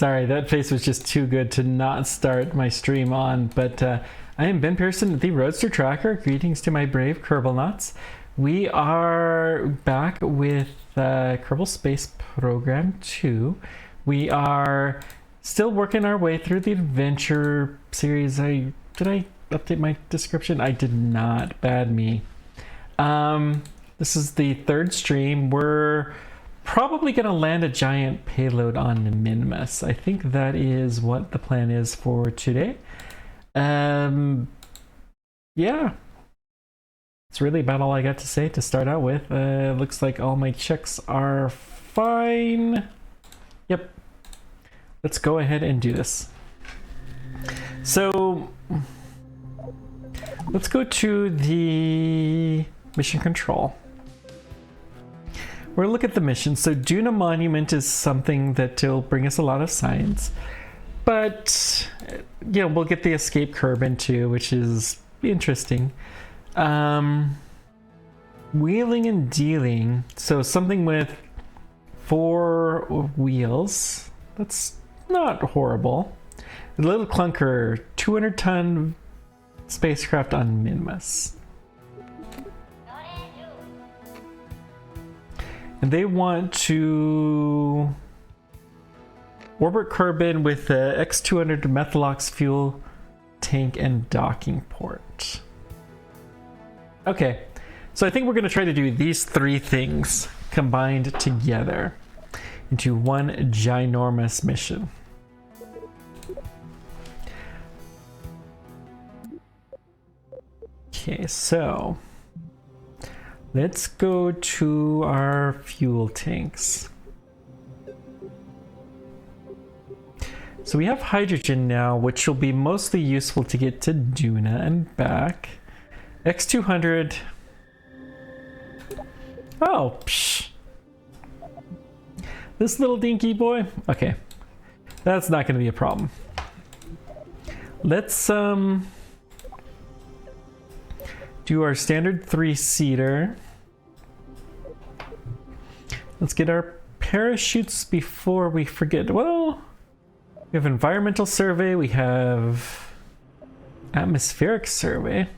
Sorry, that face was just too good to not start my stream on, but I am Ben Pearson, the Roadster Tracker. Greetings to my brave Kerbal Knots. We are back with Kerbal Space Program 2. We are still working our way through the adventure series. Did I update my description? I did not. Bad me. This is the third stream. We're probably going to land a giant payload on Minmus. I think that is what the plan is for today. Yeah. It's really about all I got to say to start out with. Looks like all my checks are fine. Yep. Let's go ahead and do this. So, let's go to the mission control. We're gonna look at the mission. So Duna Monument is something that will bring us a lot of science, but we'll get the escape Kerbin too, which is interesting. Wheeling and dealing, so something with 4 wheels. That's not horrible. A little clunker, 200-ton spacecraft on Minmus. And they want to orbit Kerbin with the X200 Methalox fuel tank and docking port. Okay, so I think we're going to try to do these 3 things combined together into one ginormous mission. Okay, so let's go to our fuel tanks. So we have hydrogen now, which will be mostly useful to get to Duna and back. X200. Oh, psh. This little dinky boy. Okay, that's not going to be a problem. Let's do our standard 3-seater. Let's get our parachutes before we forget. Well, we have environmental survey, we have atmospheric survey.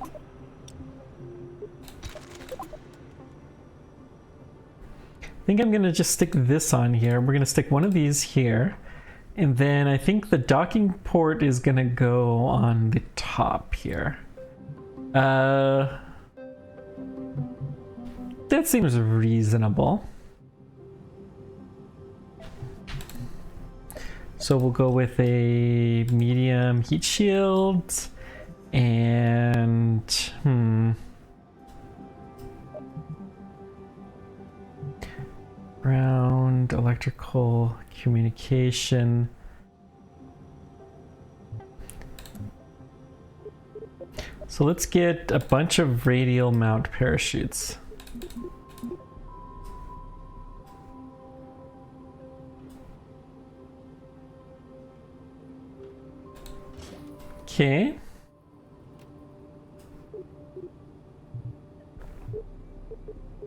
I think I'm gonna just stick this on here. We're gonna stick one of these here. And then I think the docking port is gonna go on the top here. That seems reasonable. So we'll go with a medium heat shield and ground electrical communication. So let's get a bunch of radial mount parachutes. Okay.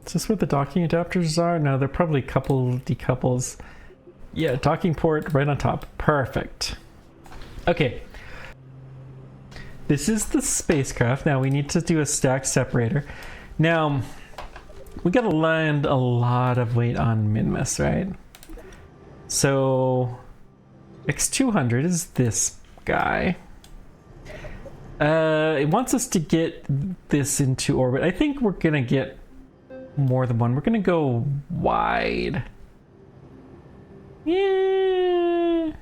Is this where the docking adapters are? No, they're probably a couple decouples. Yeah, docking port right on top. Perfect. Okay. This is the spacecraft. Now we need to do a stack separator. Now, we gotta land a lot of weight on Minmus, right? So, X200 is this guy. It wants us to get this into orbit. I think we're gonna get more than one. We're gonna go wide. Yeah.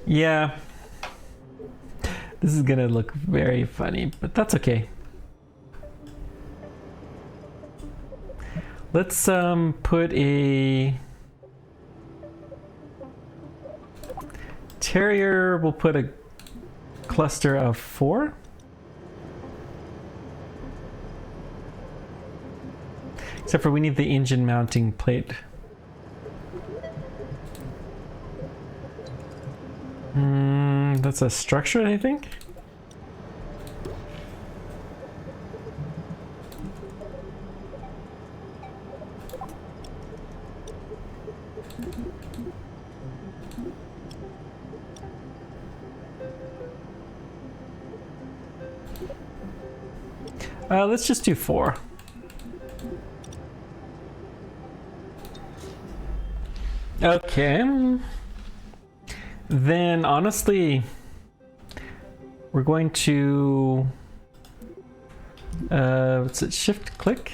Yeah. This is gonna look very funny, but that's okay. Let's put a Terrier. We'll put a cluster of 4. Except for we need the engine mounting plate. That's a structure, I think. Let's just do 4. Okay. Then honestly, we're going to what's it? Shift click?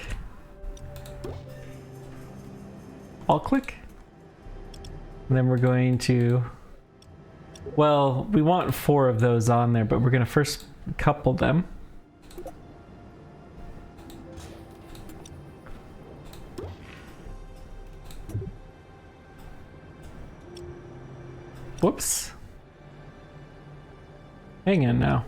Alt click? And then we're going to, well, we want 4 of those on there, but we're going to first couple them. Whoops. Hang on now.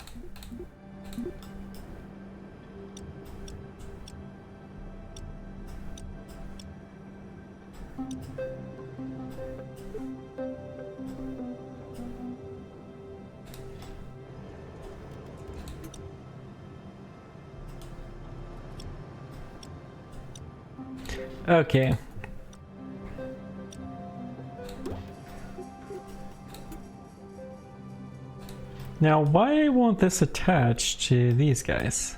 Okay. Now, why won't this attach to these guys?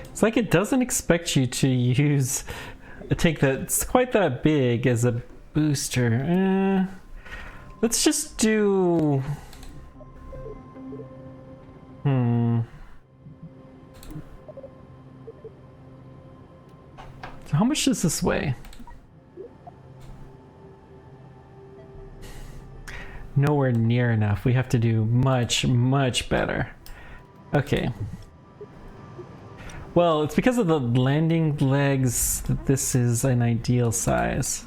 It's like it doesn't expect you to use a tank that's quite that big as a booster. Let's just do... So how much does this weigh? Nowhere near enough. We have to do much, much better. Okay. Well, it's because of the landing legs that this is an ideal size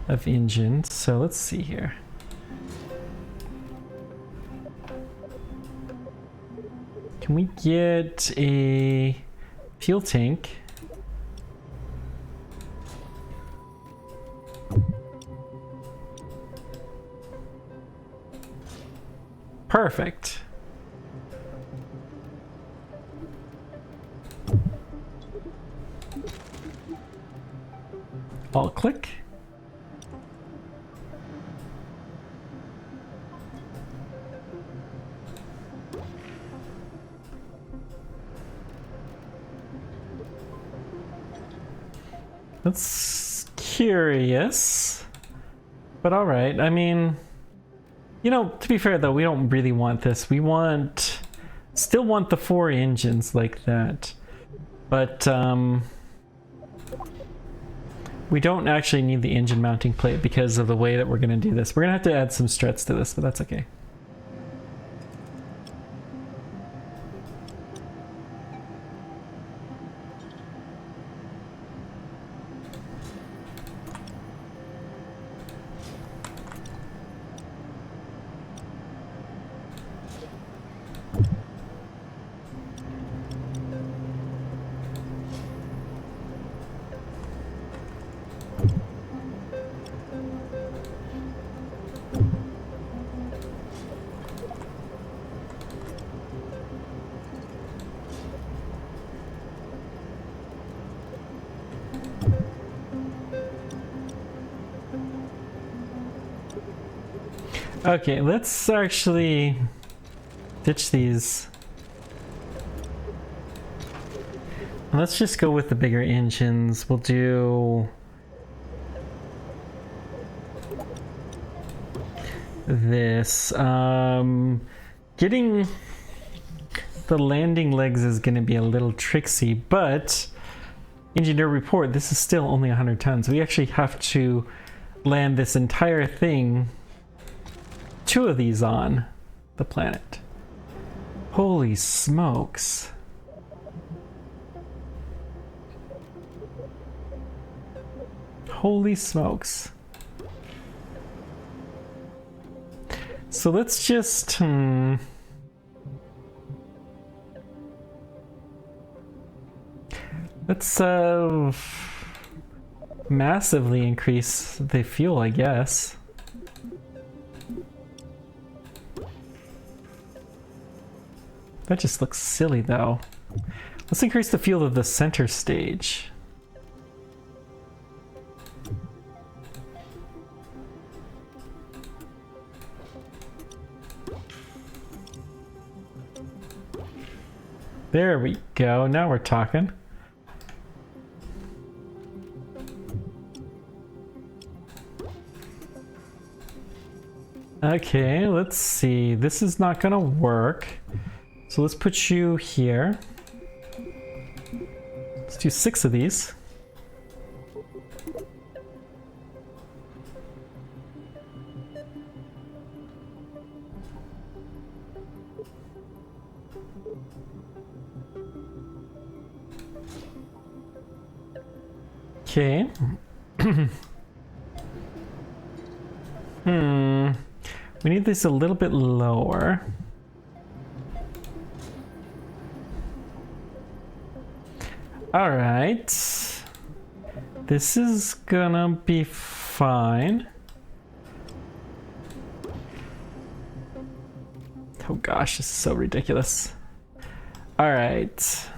of engine. So let's see here. Can we get a fuel tank? Perfect. Alt click. That's curious, but all right. I mean, you know, to be fair though, we don't really want this. We still want the 4 engines like that, but we don't actually need the engine mounting plate because of the way that we're going to do this. We're going to have to add some struts to this, but that's okay. Okay, let's actually ditch these. Let's just go with the bigger engines. We'll do this. Getting the landing legs is going to be a little tricksy, but engineer report, this is still only 100 tons. We actually have to land this entire thing, 2 of these on the planet. Holy smokes. Holy smokes. So let's just let's massively increase the fuel, I guess. That just looks silly though. Let's increase the field of the center stage. There we go. Now we're talking. Okay, let's see. This is not gonna work. So let's put you here. Let's do 6 of these. Okay. We need this a little bit lower. All right. This is gonna be fine. Oh gosh, this is so ridiculous. All right.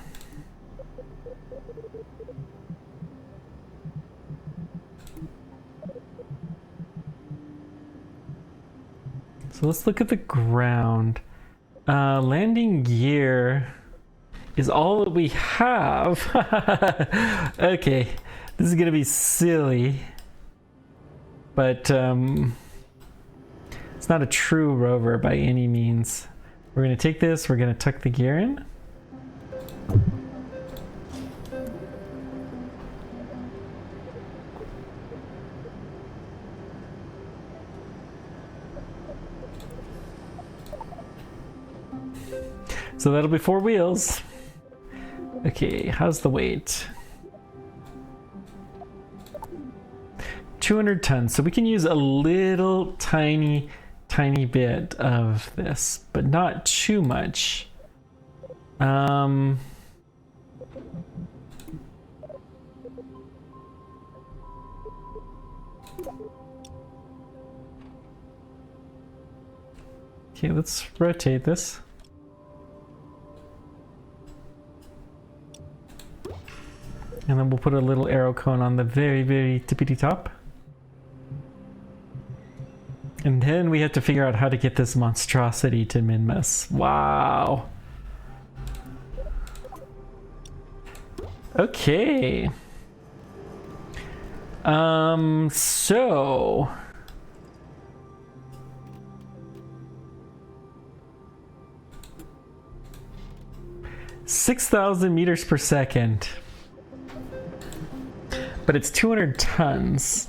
So let's look at the ground. Landing gear is all that we have. Okay, this is gonna be silly, but it's not a true rover by any means. We're gonna take this, we're gonna tuck the gear in. So that'll be 4 wheels. Okay, how's the weight? 200 tons. So we can use a little tiny bit of this, but not too much. Okay, let's rotate this. And then we'll put a little arrow cone on the very tippity top. And then we have to figure out how to get this monstrosity to Minmus. Wow. Okay. So 6,000 meters per second. But it's 200 tons.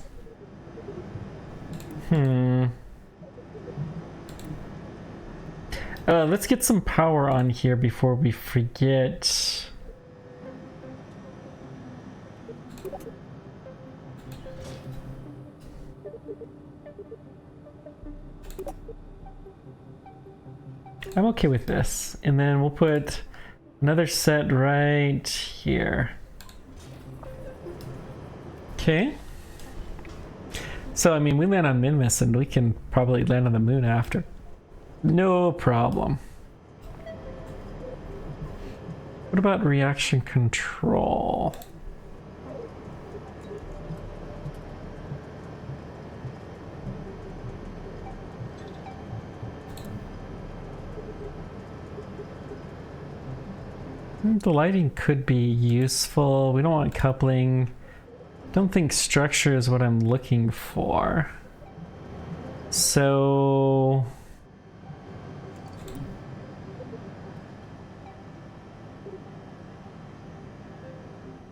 Let's get some power on here before we forget. I'm okay with this. And then we'll put another set right here. Okay. So, I mean, we land on Minmus and we can probably land on the moon after. No problem. What about reaction control? The lighting could be useful. We don't want coupling. Don't think structure is what I'm looking for. So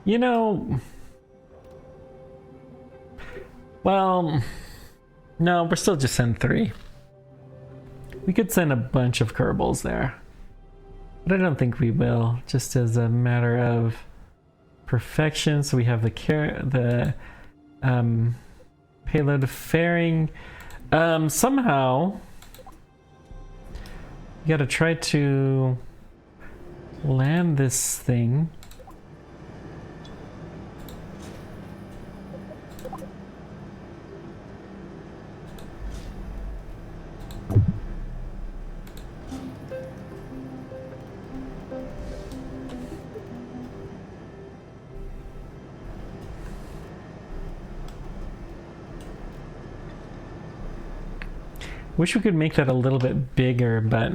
you know, well, no, we're still just send 3. We could send a bunch of Kerbals there, but I don't think we will, just as a matter of perfection. So we have the payload fairing. Somehow you gotta try to land this thing. Wish we could make that a little bit bigger, but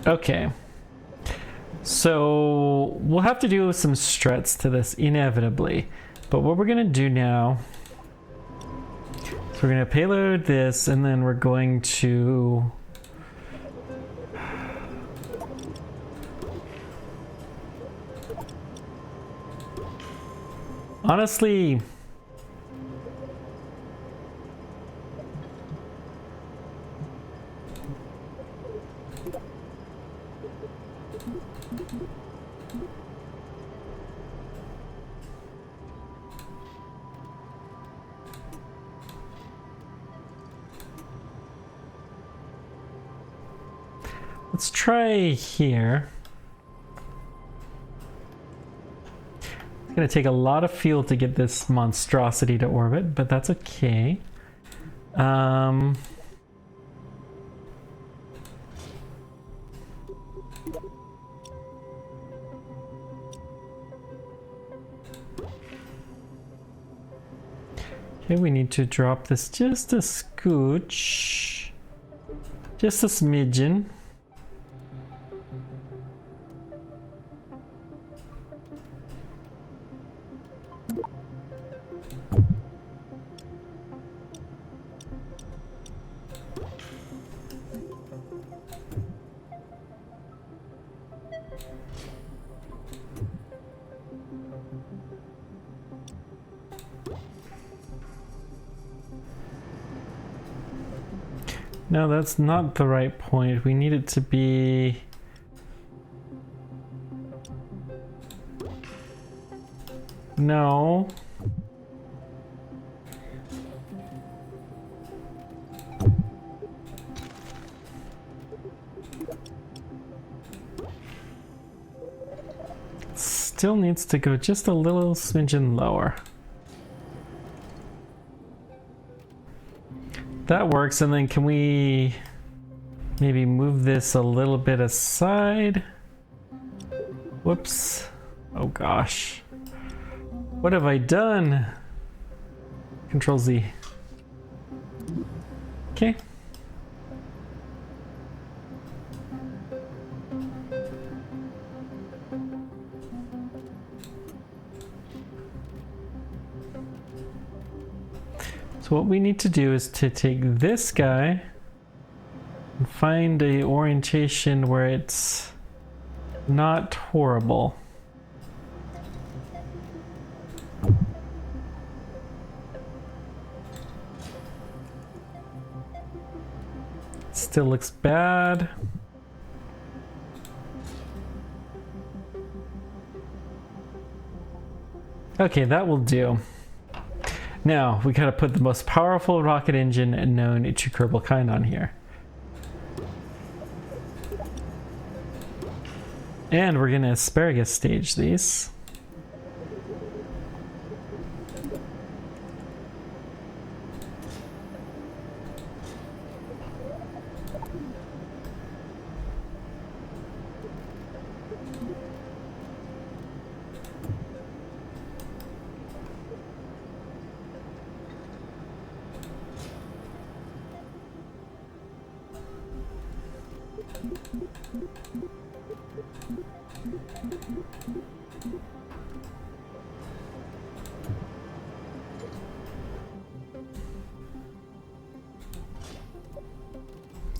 okay. So we'll have to do some struts to this inevitably. But what we're gonna do now is we're gonna payload this, and then we're going to honestly, let's try here. It's gonna take a lot of fuel to get this monstrosity to orbit, but that's okay. Okay, we need to drop this just a scooch. Just a smidgen. No, that's not the right point. We need it to be... No. Still needs to go just a little smidgen lower. That works, and then can we maybe move this a little bit aside? Whoops. Oh gosh. What have I done? Control Z. Okay. So what we need to do is to take this guy and find a orientation where it's not horrible. Still looks bad. Okay, that will do. Now, we gotta put the most powerful rocket engine known to Kerbal kind on here. And we're gonna asparagus stage these.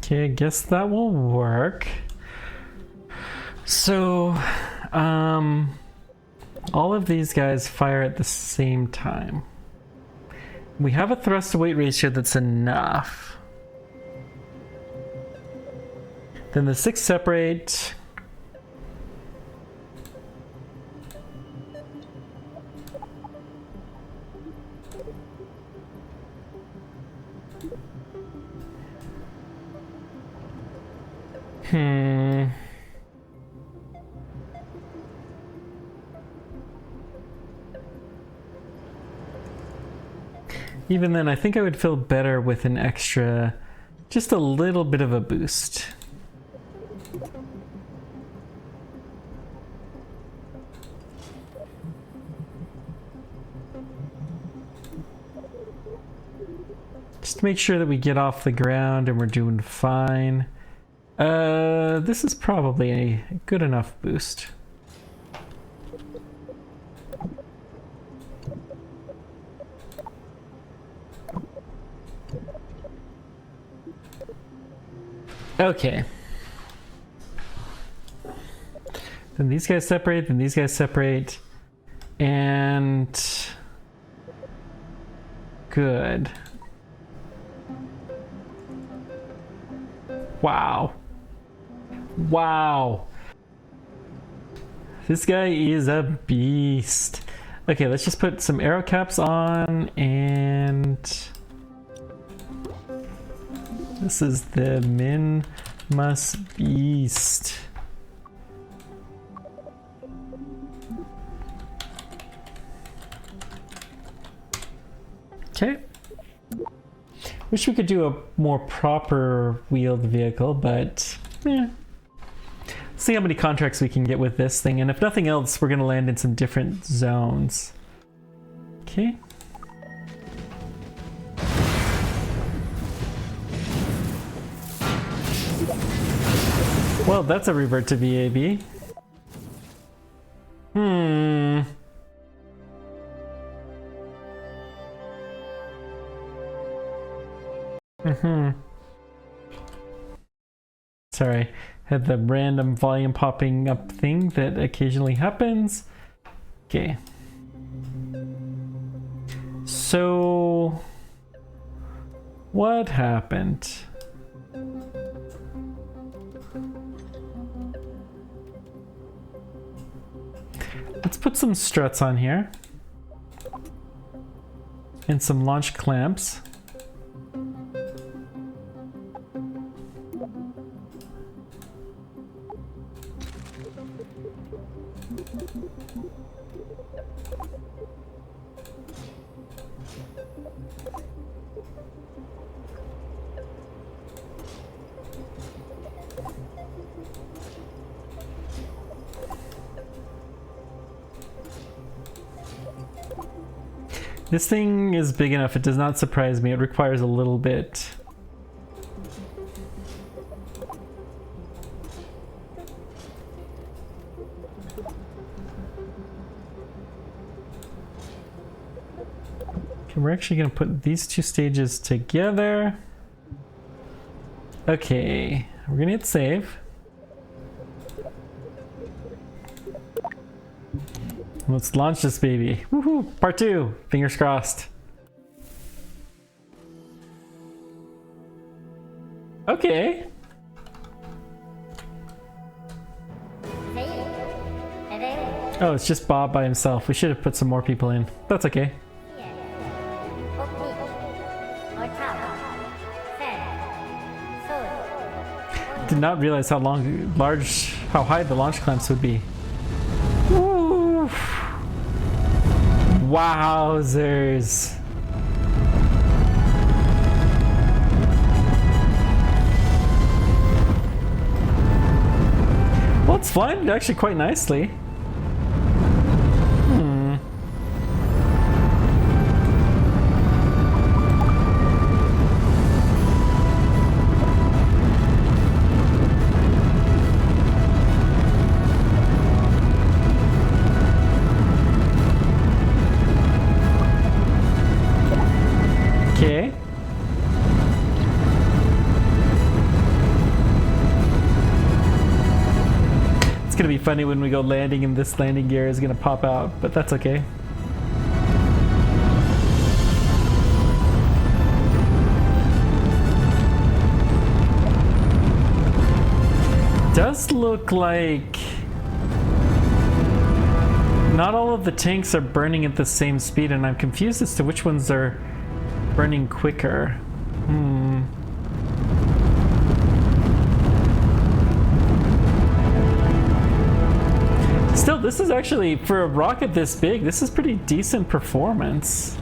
Okay, I guess that will work. So, all of these guys fire at the same time. We have a thrust to weight ratio that's enough. Then the 6 separate. Even then, I think I would feel better with an extra, just a little bit of a boost. Just to make sure that we get off the ground and we're doing fine. This is probably a good enough boost. Okay. Then these guys separate, then these guys separate. And... good. Wow. Wow. This guy is a beast. Okay, let's just put some arrow caps on, and this is the Minmus beast. Okay. Wish we could do a more proper wheeled vehicle, but yeah. See how many contracts we can get with this thing, and if nothing else, we're gonna land in some different zones. Okay. Well, that's a revert to VAB. Sorry, had the random volume popping up thing that occasionally happens. Okay. So, what happened? Let's put some struts on here. And some launch clamps. This thing is big enough, it does not surprise me. It requires a little bit. Okay, we're actually going to put these two stages together. Okay, we're going to hit save. Let's launch this baby. Woohoo! Part 2! Fingers crossed. Okay. Oh, it's just Bob by himself. We should have put some more people in. That's okay. Did not realize how how high the launch clamps would be. Woo. Wowzers. Well, it's flying actually quite nicely. Okay. It's gonna be funny when we go landing and this landing gear is gonna pop out, but that's okay. Does look like not all of the tanks are burning at the same speed, and I'm confused as to which ones are burning quicker. Still, this is actually, for a rocket this big, this is pretty decent performance.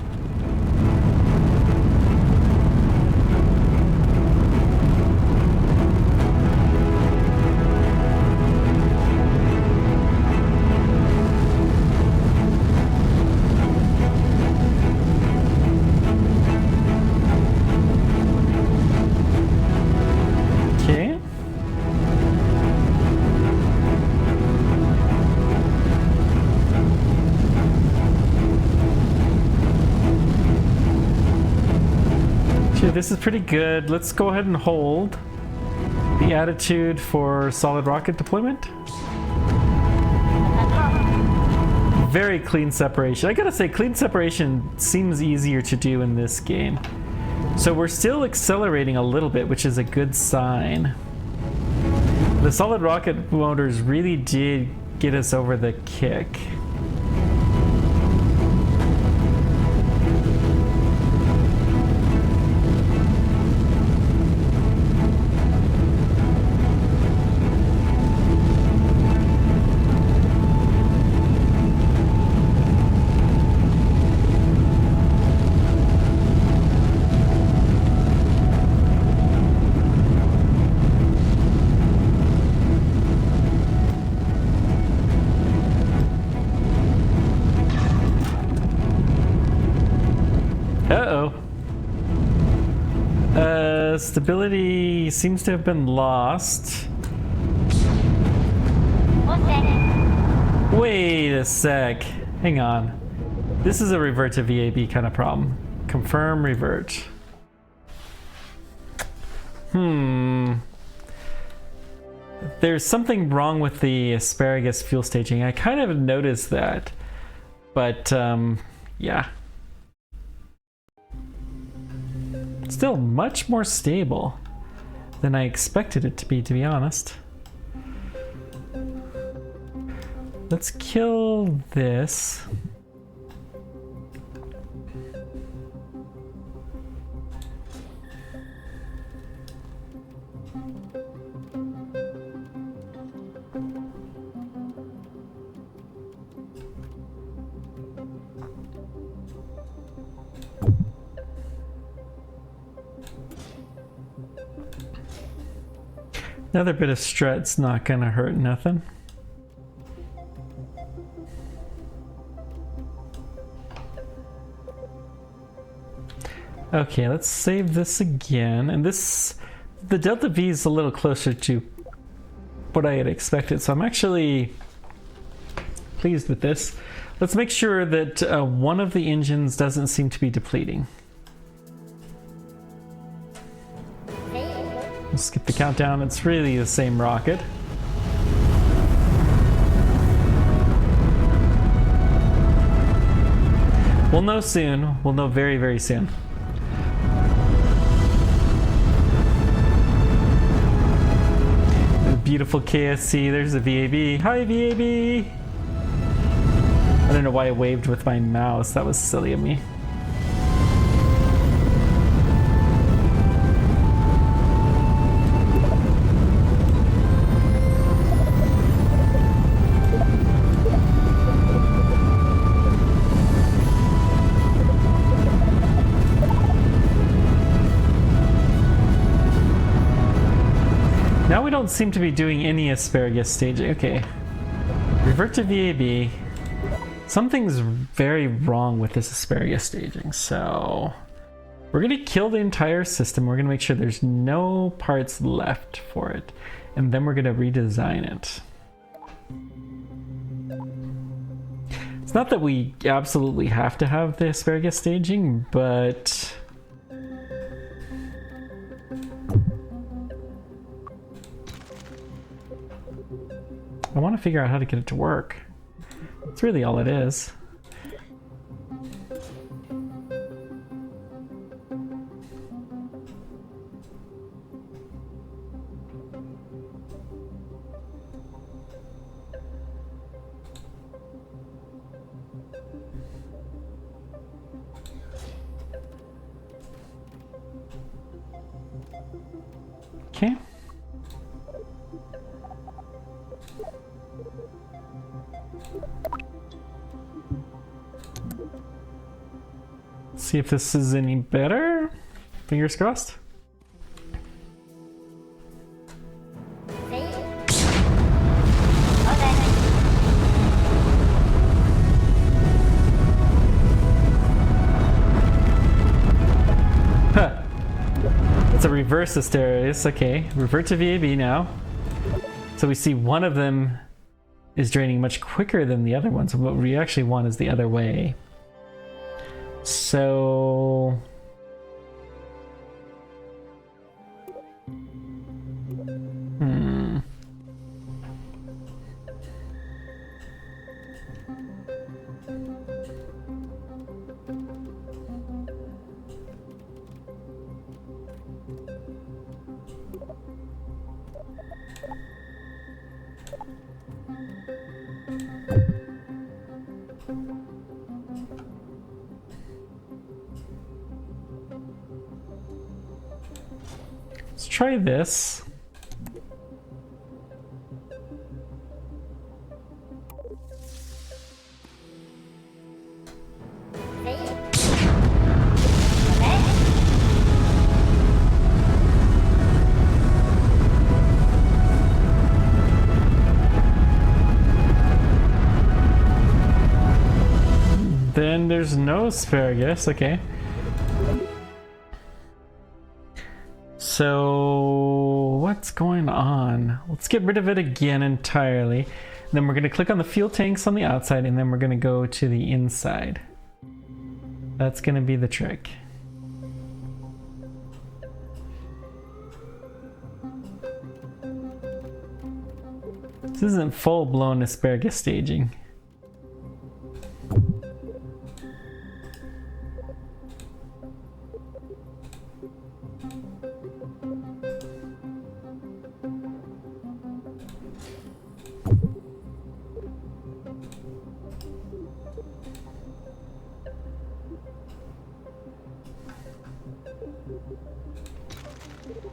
Gee, this is pretty good. Let's go ahead and hold the attitude for solid rocket deployment. Very clean separation. I gotta say, clean separation seems easier to do in this game. So we're still accelerating a little bit, which is a good sign. The solid rocket motors really did get us over the kick. Stability seems to have been lost. Wait a sec. Hang on. This is a revert to VAB kind of problem. Confirm revert. There's something wrong with the asparagus fuel staging. I kind of noticed that. But, yeah. Still much more stable than I expected it to be honest. Let's kill this. Another bit of strut's not gonna hurt nothing. Okay, let's save this again. And this, the Delta V is a little closer to what I had expected, so I'm actually pleased with this. Let's make sure that one of the engines doesn't seem to be depleting. We'll skip the countdown, it's really the same rocket. We'll know soon. We'll know very, very soon. The beautiful KSC, there's a VAB. Hi, VAB! I don't know why I waved with my mouse, that was silly of me. Now we don't seem to be doing any asparagus staging. Okay. Revert to VAB. Something's very wrong with this asparagus staging, so we're gonna kill the entire system. We're gonna make sure there's no parts left for it, and then we're gonna redesign it. It's not that we absolutely have to have the asparagus staging, but I want to figure out how to get it to work. That's really all it is. Okay. See if this is any better. Fingers crossed. Huh. It's a reverse asteroid. Okay, revert to VAB now. So we see one of them is draining much quicker than the other one. So what we actually want is the other way. So Let's try this. Then there's no asparagus, okay. So what's going on? Let's get rid of it again entirely. Then we're gonna click on the fuel tanks on the outside and then we're gonna go to the inside. That's gonna be the trick. This isn't full-blown asparagus staging.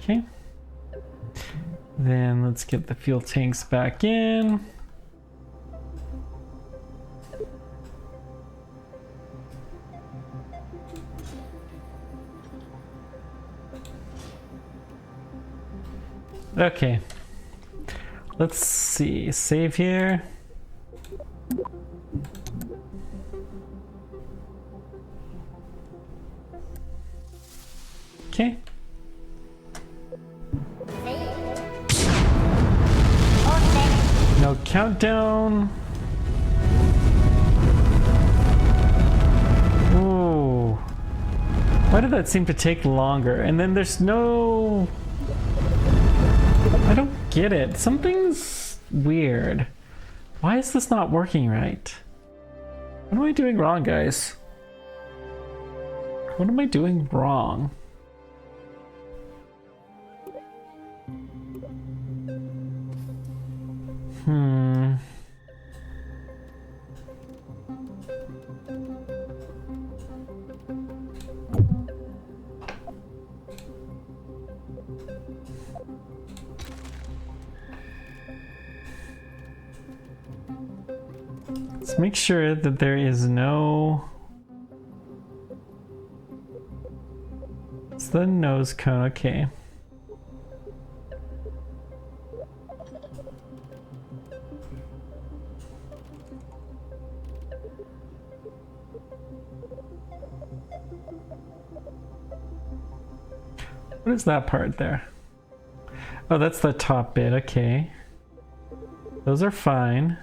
Okay. Then let's get the fuel tanks back in. Okay. Let's see. Save here. Okay. No countdown. Ooh. Why did that seem to take longer? And then there's no... I don't get it. Something's weird. Why is this not working right? What am I doing wrong, guys? What am I doing wrong? Let's make sure that there is no... It's the nose cone, okay. What is that part there? Oh, that's the top bit, okay. Those are fine.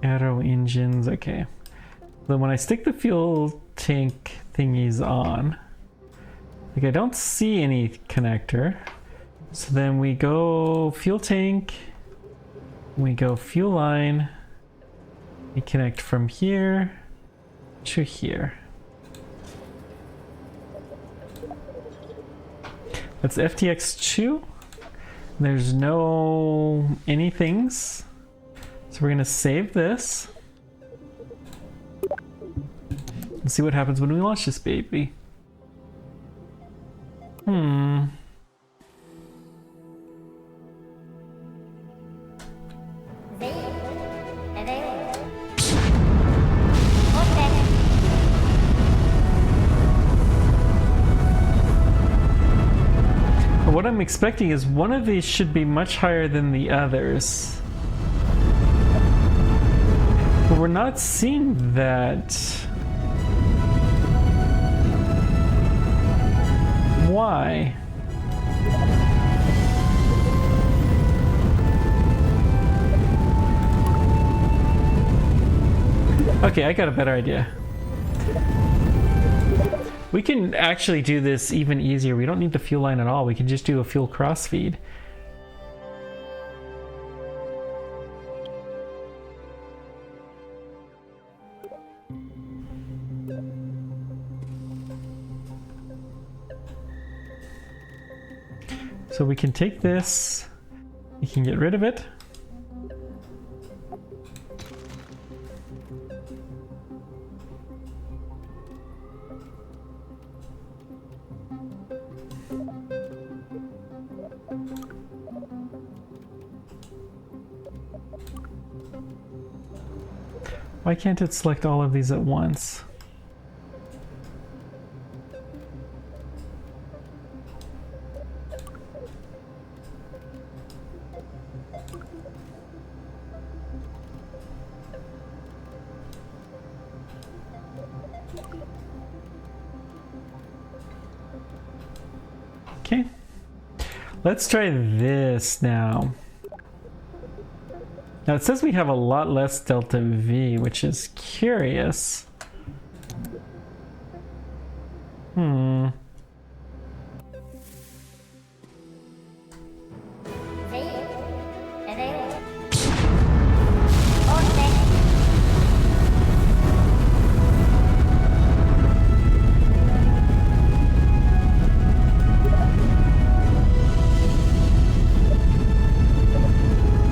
Aero engines, okay. Then when I stick the fuel tank thingies on, like I don't see any connector. So then we go fuel tank, we go fuel line, we connect from here to here. That's FTX2. There's no anythings. So we're gonna save this. Let's see what happens when we launch this baby. What I'm expecting is one of these should be much higher than the others. But we're not seeing that. Why? Okay, I got a better idea. We can actually do this even easier. We don't need the fuel line at all. We can just do a fuel crossfeed. So we can take this, we can get rid of it. Why can't it select all of these at once? Okay, let's try this now. Now it says we have a lot less delta V, which is curious.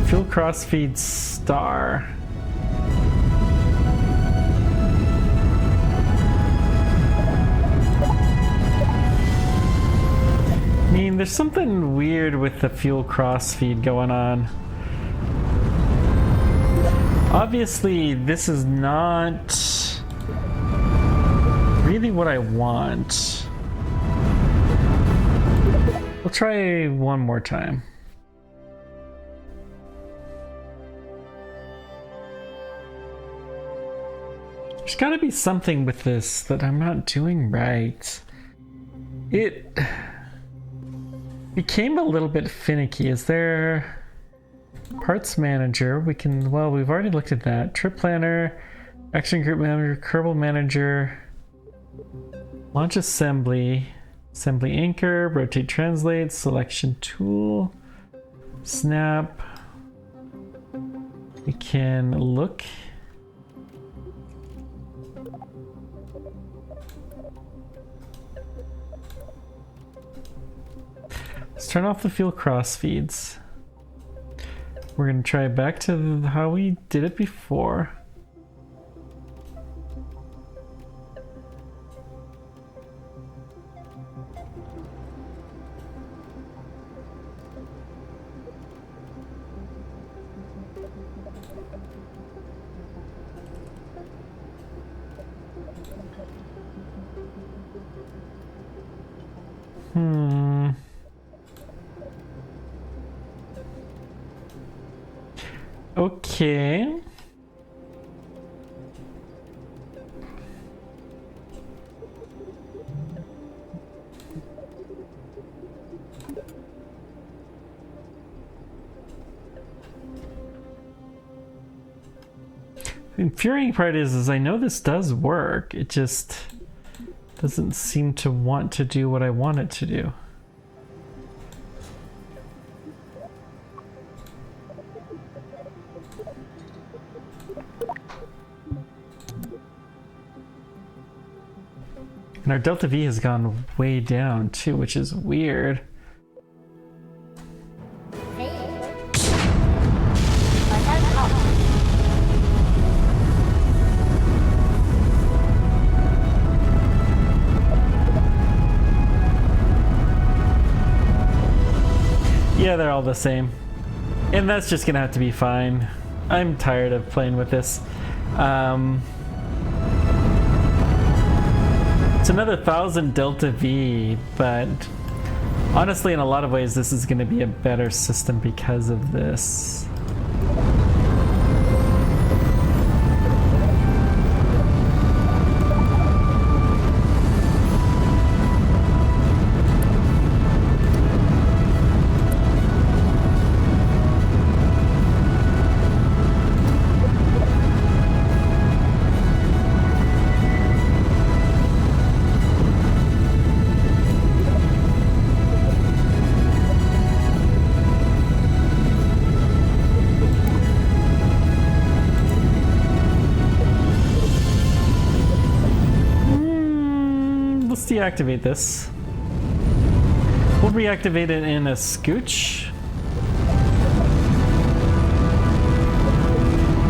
Fuel crossfeed star. I mean, there's something weird with the fuel crossfeed going on. Obviously, this is not really what I want. We'll try one more time. There's gotta be something with this that I'm not doing right. It became a little bit finicky. Is there parts manager? We can, well, we've already looked at that. Trip planner, action group manager, Kerbal manager, launch assembly, assembly anchor, rotate translate, selection tool, snap. We can look. Let's turn off the fuel crossfeeds. We're going to try back to how we did it before. Okay. The infuriating part is I know this does work. It just doesn't seem to want to do what I want it to do. And our delta V has gone way down too, which is weird. Yeah, they're all the same. And that's just gonna have to be fine. I'm tired of playing with this. It's another 1000 delta V, but honestly, in a lot of ways, this is going to be a better system because of this. Deactivate this. We'll reactivate it in a scooch.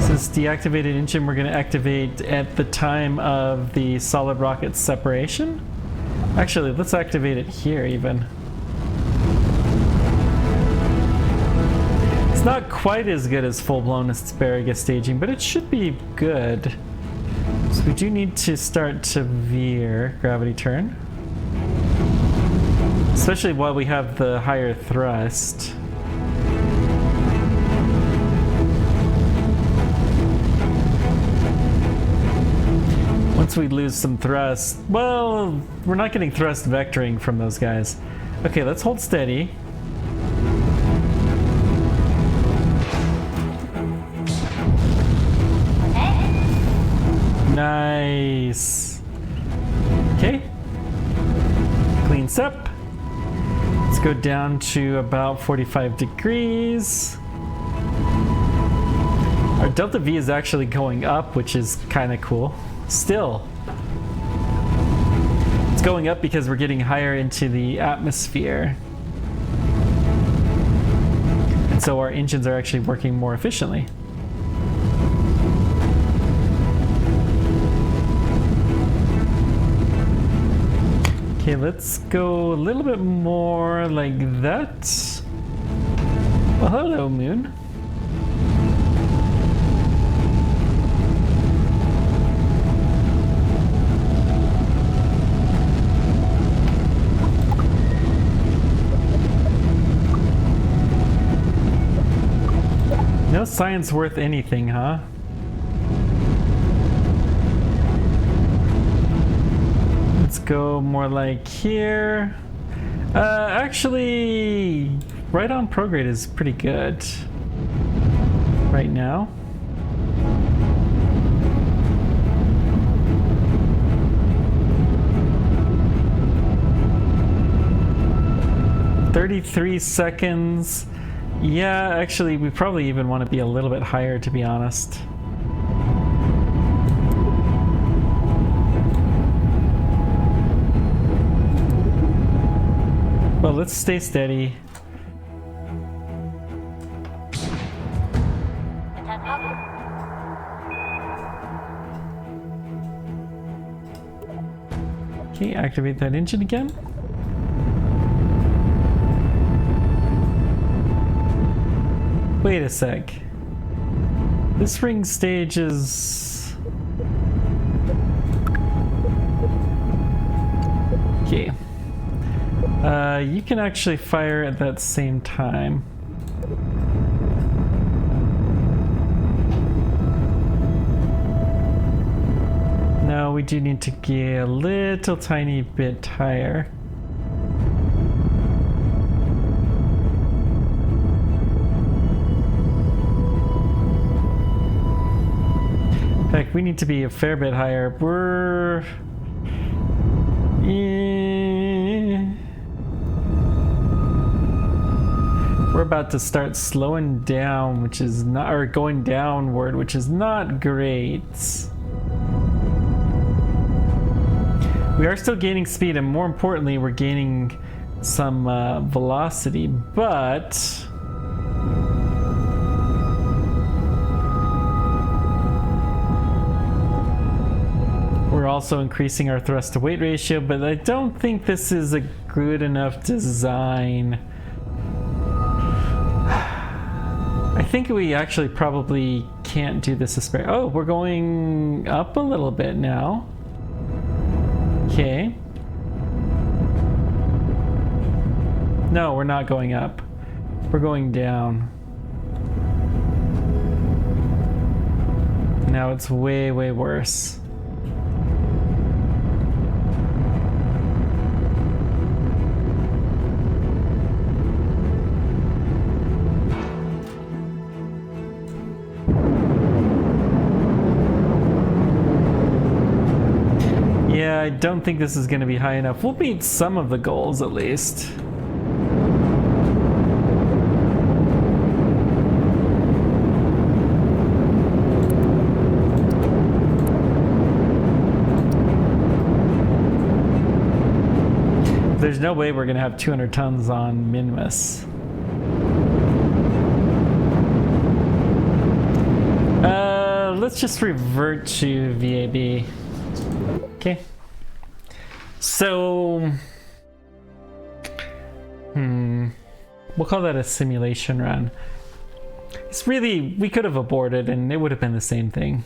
Since deactivated engine, we're going to activate at the time of the solid rocket separation. Actually, let's activate it here even. It's not quite as good as full-blown asparagus staging, but it should be good. So we do need to start to veer, gravity turn. Especially while we have the higher thrust. Once we lose some thrust, well, we're not getting thrust vectoring from those guys. Okay, let's hold steady. Nice. Okay. Cleans up. Let's go down to about 45 degrees. Our delta V is actually going up, which is kind of cool. Still. It's going up because we're getting higher into the atmosphere. And so our engines are actually working more efficiently. Okay, let's go a little bit more like that. Well, hello, Moon. No science worth anything, huh? Let's go more like here. Actually, right on prograde is pretty good right now. "33 seconds. Yeah, actually, we probably even want to be a little bit higher, to be honest. Well, let's stay steady. Okay, activate that engine again. Wait a sec. This ring stage is... Okay. You can actually fire at that same time. No, we do need to get a little tiny bit higher. In fact, we need to be a fair bit higher. We're about to start slowing down, which is not, or going downward, which is not great. We are still gaining speed, and more importantly, we're gaining some velocity, but we're also increasing our thrust to weight ratio, but I don't think this is a good enough design. I think we actually probably can't do this. Oh, we're going up a little bit now. Okay. No, we're not going up. We're going down. Now it's way, way worse. I don't think this is going to be high enough. We'll meet some of the goals at least. There's no way we're going to have 200 tons on Minmus. Let's just revert to VAB. Okay. So, we'll call that a simulation run. It's really, we could have aborted and it would have been the same thing.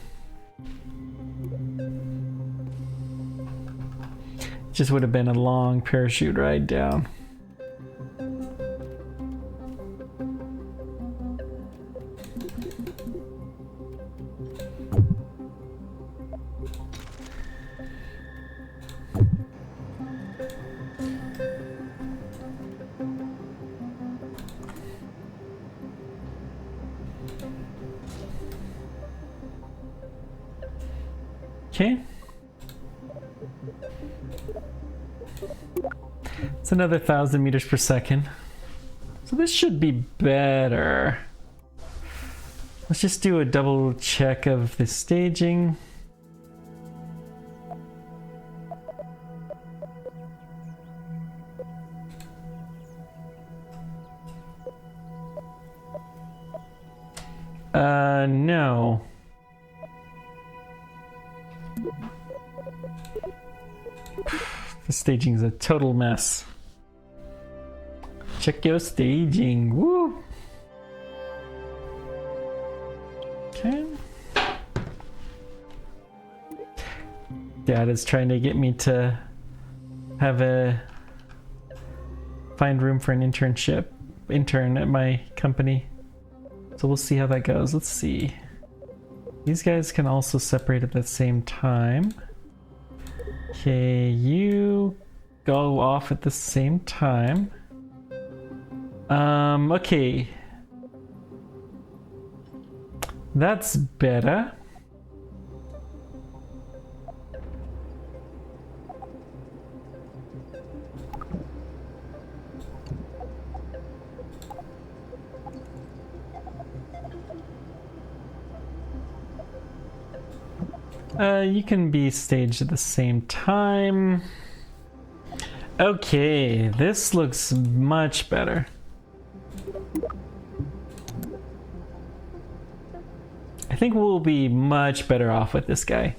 It just would have been a long parachute ride down. Okay. It's another 1,000 meters per second. So this should be better. Let's just do a double check of the staging. No. The staging is a total mess. Check your staging. Woo! Okay. Dad is trying to get me to find room for an intern at my company. So we'll see how that goes. Let's see. These guys can also separate at the same time. Okay, you go off at the same time. Okay. That's better. You can be staged at the same time. Okay, this looks much better. I think we'll be much better off with this guy.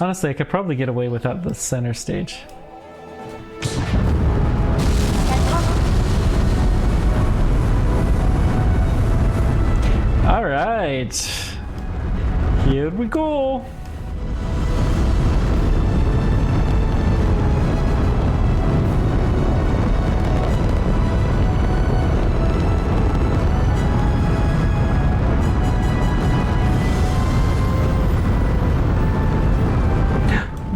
Honestly, I could probably get away without the center stage. All right, here we go.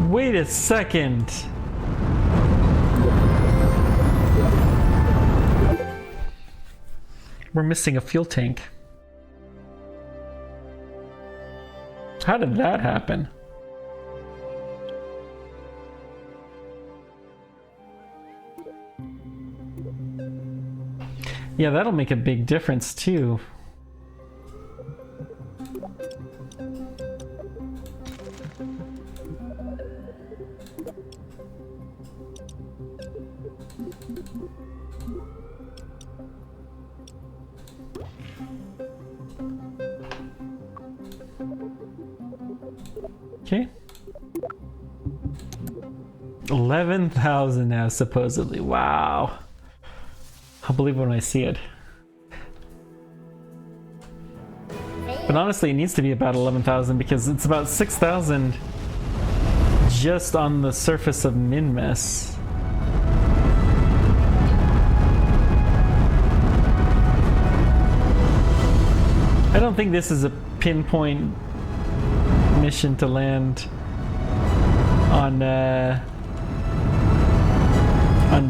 Wait a second. We're missing a fuel tank. How did that happen? Yeah, that'll make a big difference too. Okay. 11,000 now, supposedly. Wow. I'll believe it when I see it. But honestly, it needs to be about 11,000 because it's about 6,000 just on the surface of Minmus. I don't think this is a pinpoint mission to land on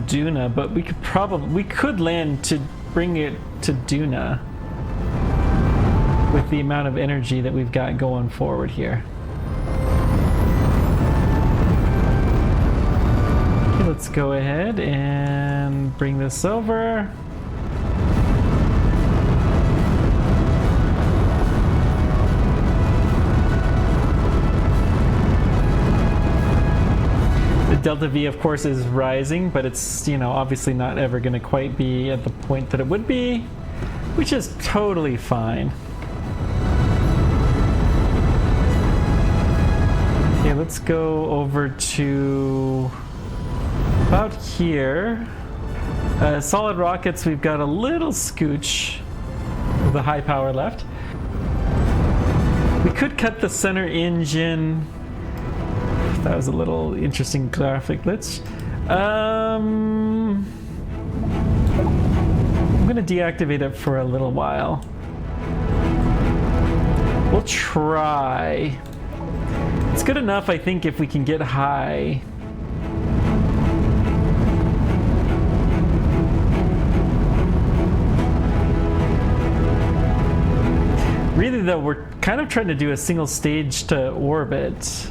Duna, but we could land to bring it to Duna with the amount of energy that we've got going forward here. Okay, let's go ahead and bring this over. Delta V, of course, is rising, but it's, you know, obviously not ever going to quite be at the point that it would be, which is totally fine. Okay, let's go over to About here. Solid rockets, we've got a little scooch with the high power left. We could cut the center engine. That was a little interesting graphic glitch. I'm gonna deactivate it for a little while. We'll try. It's good enough, I think, if we can get high. Really, though, we're kind of trying to do a single stage to orbit.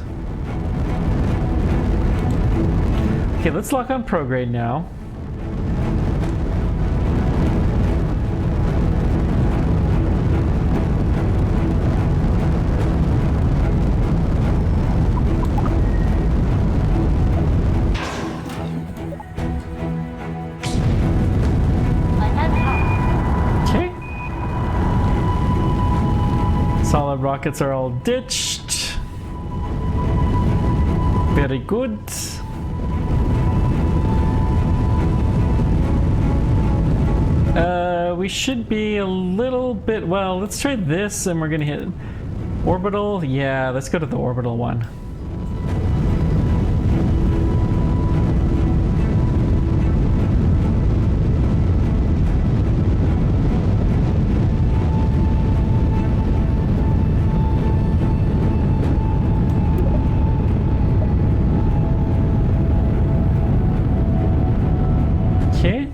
Okay, let's lock on prograde now. Solid rockets are all ditched. Very good. We should be a little bit, well, let's try this and we're gonna hit orbital. Yeah, let's go to the orbital one. Okay.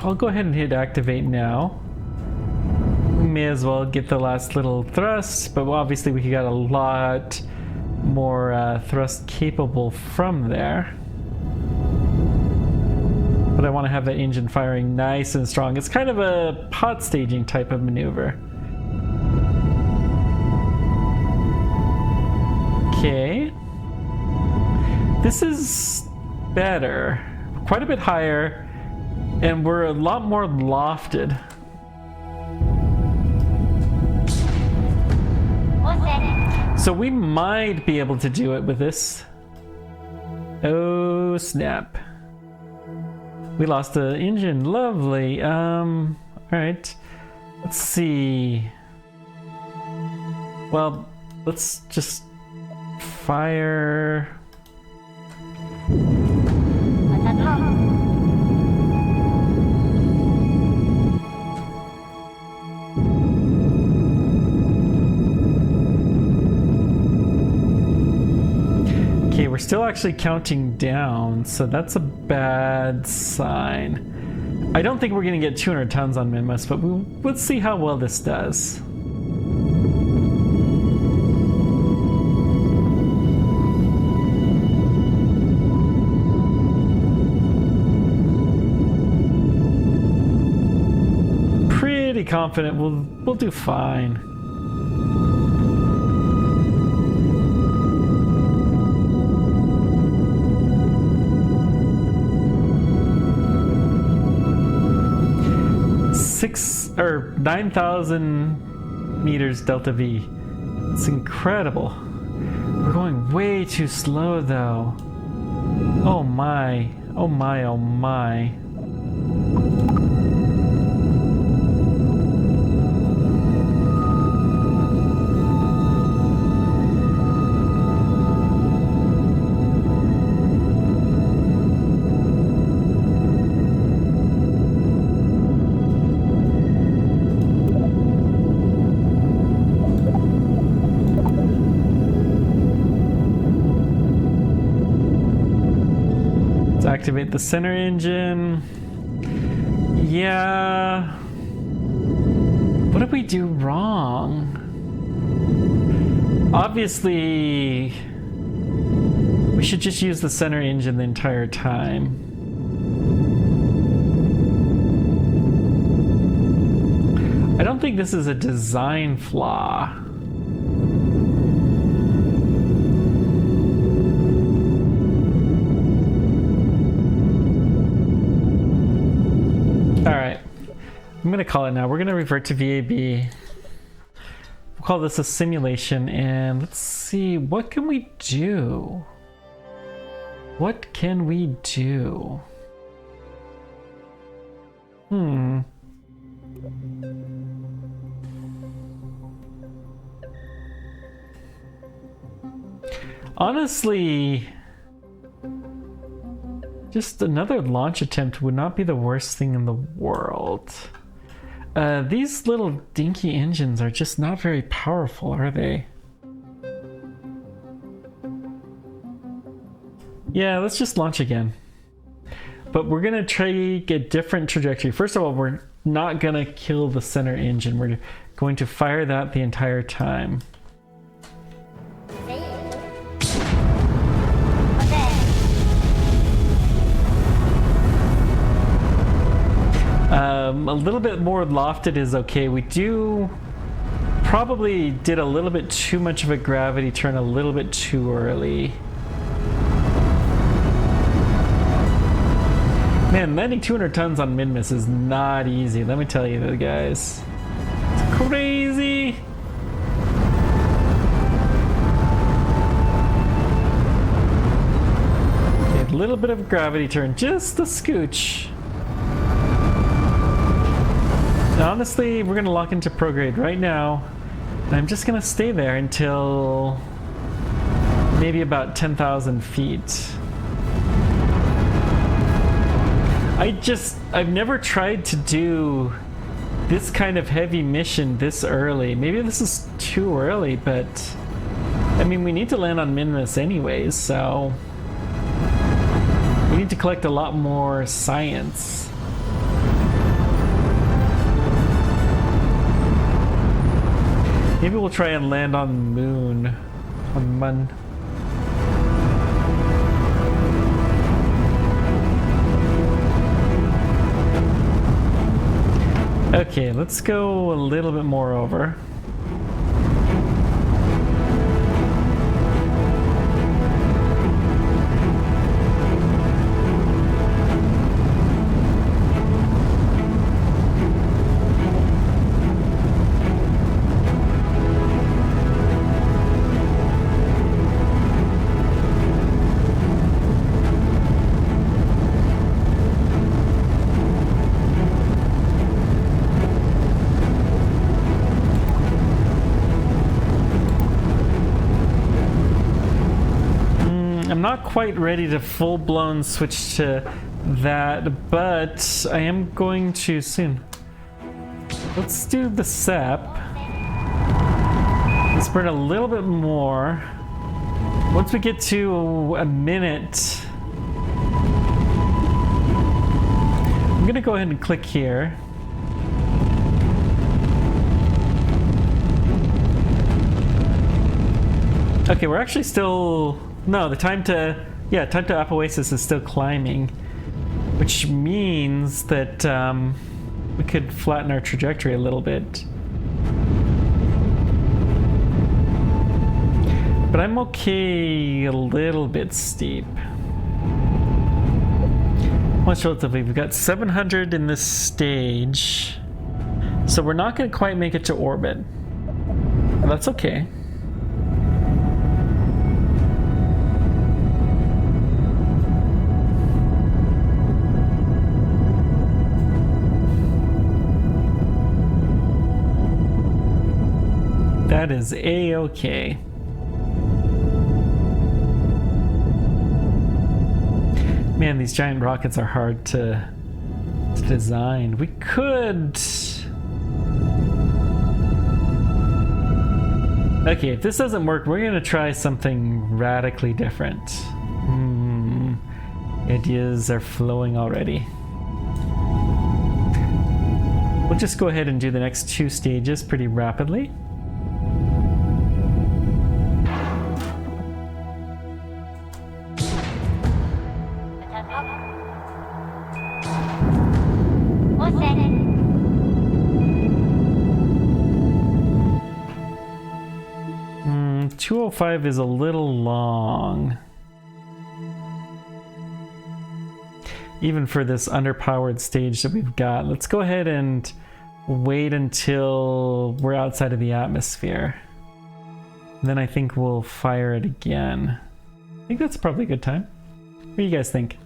I'll go ahead and hit activate now. We may as well get the last little thrust, but obviously we got a lot more thrust capable from there. But I want to have that engine firing nice and strong. It's kind of a hot staging type of maneuver. Okay. This is better. Quite a bit higher. And we're a lot more lofted. So we might be able to do it with this. Oh snap. We lost the engine. Lovely. Alright. Let's see. Well, let's just fire. Okay, we're still actually counting down, so that's a bad sign. I don't think we're going to get 200 tons on Minmus, but let's see how well this does. Pretty confident we'll do fine. Six or 9,000 meters delta V. It's incredible. We're going way too slow though. Oh my, oh my, oh my. Activate the center engine. Yeah. What did we do wrong? Obviously, we should just use the center engine the entire time. I don't think this is a design flaw. I'm gonna call it now. We're gonna revert to VAB. We'll call this a simulation, and let's see, what can we do? What can we do? Honestly, just another launch attempt would not be the worst thing in the world. These little dinky engines are just not very powerful, are they? Yeah, let's just launch again. But we're gonna try a different trajectory. First of all, we're not gonna kill the center engine. We're going to fire that the entire time. A little bit more lofted is okay. We probably did a little bit too much of a gravity turn a little bit too early. Man, landing 200 tons on Minmus is not easy, let me tell you, guys. It's crazy! Okay, a little bit of gravity turn, just a scooch. Honestly, we're gonna lock into prograde right now. I'm just gonna stay there until maybe about 10,000 feet. I've never tried to do this kind of heavy mission this early. Maybe this is too early, but I mean, we need to land on Minmus anyways, so we need to collect a lot more science. Maybe we'll try and land on the moon. On Mun. Okay, let's go a little bit more over. I'm not quite ready to full-blown switch to that, but I am going to soon. Let's do the SEP. Let's burn a little bit more. Once we get to a minute, I'm gonna go ahead and click here. Okay, we're actually still... No, the time to Apoasis is still climbing, which means that we could flatten our trajectory a little bit. But I'm okay a little bit steep. Much relatively, we've got 700 in this stage, so we're not going to quite make it to orbit. And that's okay. That is A-okay. Man, these giant rockets are hard to design. We could... Okay, if this doesn't work, we're gonna try something radically different. Ideas are flowing already. We'll just go ahead and do the next two stages pretty rapidly. Hmm, 205 is a little long. Even for this underpowered stage that we've got. Let's go ahead and wait until we're outside of the atmosphere. Then I think we'll fire it again. I think that's probably a good time. What do you guys think?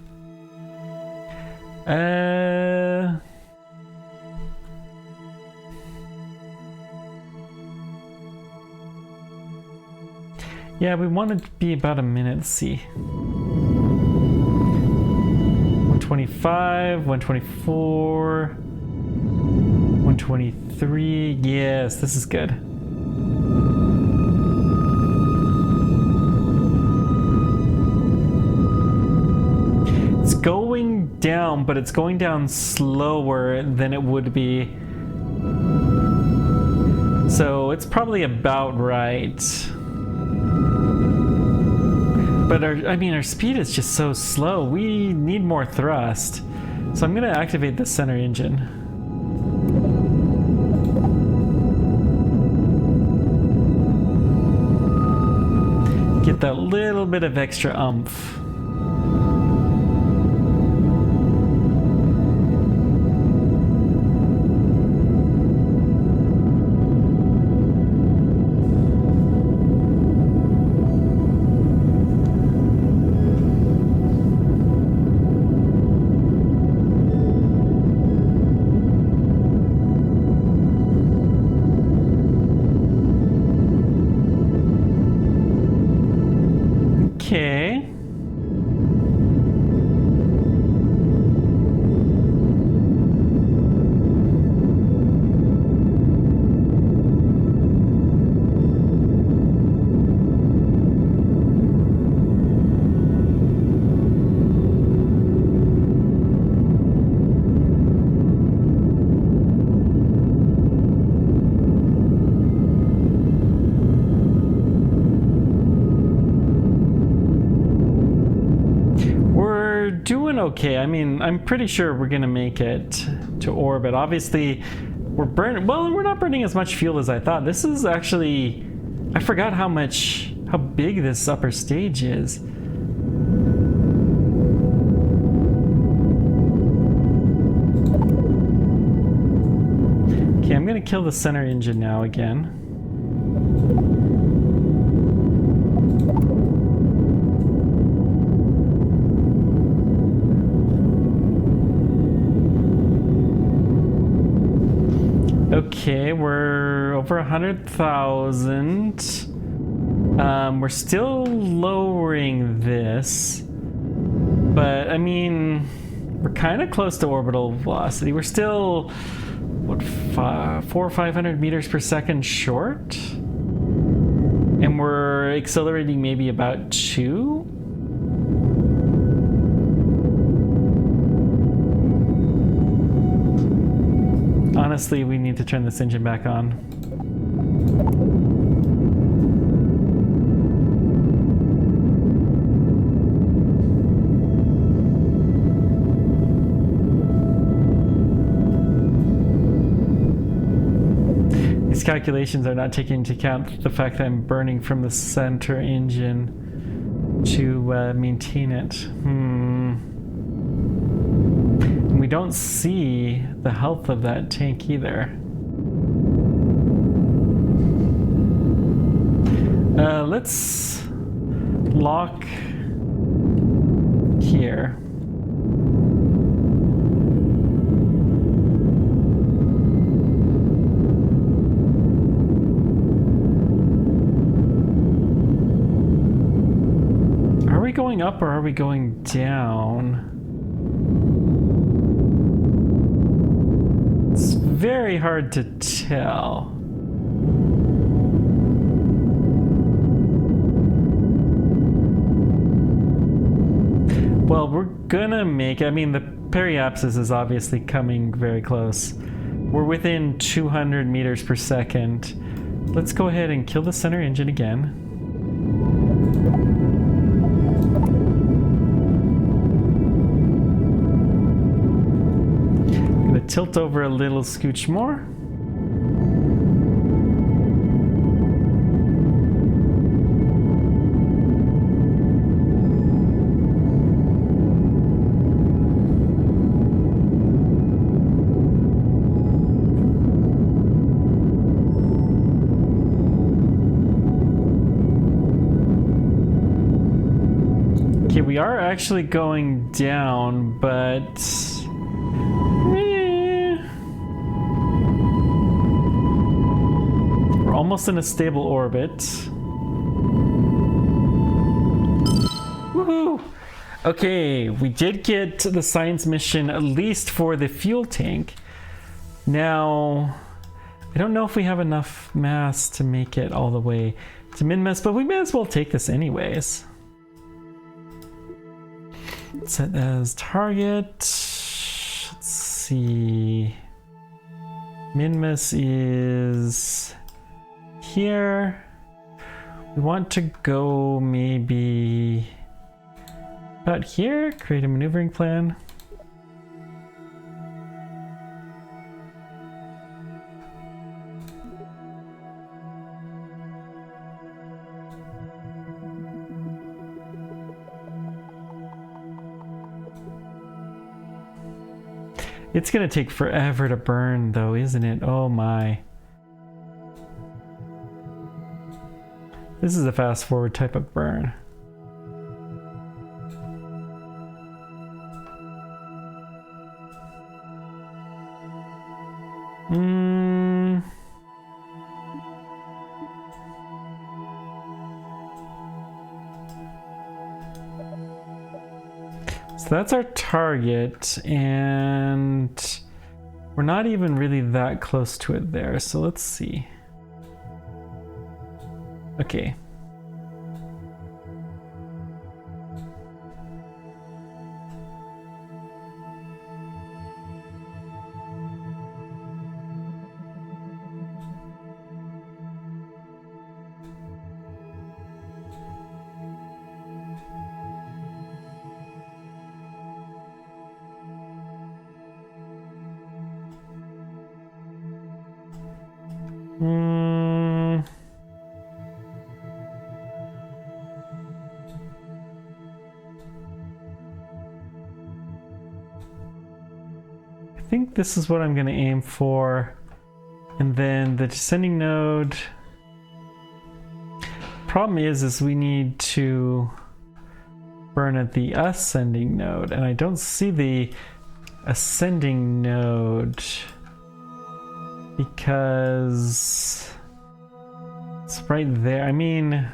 Yeah, we want it to be about a minute. Let's see. 125, 124, 123. Yes, this is good. It's going down, but it's going down slower than it would be. So it's probably about right. But our speed is just so slow. We need more thrust. So I'm gonna activate the center engine. Get that little bit of extra oomph. Okay. Doing okay. I mean, I'm pretty sure we're gonna make it to orbit. Obviously, we're burning. Well, we're not burning as much fuel as I thought. This is actually, I forgot how big this upper stage is. Okay, I'm gonna kill the center engine now again. Okay, we're over 100,000. We're still lowering this, but I mean, we're kind of close to orbital velocity. We're still, what, 400 or 500 meters per second short? And we're accelerating maybe about 2? Honestly, we need to turn this engine back on. These calculations are not taking into account the fact that I'm burning from the center engine to maintain it. We don't see the health of that tank either. Let's lock here. Are we going up or are we going down? It's very hard to tell. Well, we're gonna make, I mean, the periapsis is obviously coming very close. We're within 200 meters per second. Let's go ahead and kill the center engine again. Tilt over a little scooch more. we are actually going down, but we're almost in a stable orbit. Woohoo! Okay, we did get the science mission, at least for the fuel tank. Now, I don't know if we have enough mass to make it all the way to Minmus, but we may as well take this anyways. Set as target. Let's see. Minmus is here. We want to go maybe about here. Create a maneuvering plan. It's gonna take forever to burn though, isn't it? Oh my. This is a fast forward type of burn. So that's our target, and we're not even really that close to it there, so let's see. Okay. I think this is what I'm going to aim for, and then the descending node. Problem is we need to burn at the ascending node, and I don't see the ascending node because it's right there. I mean,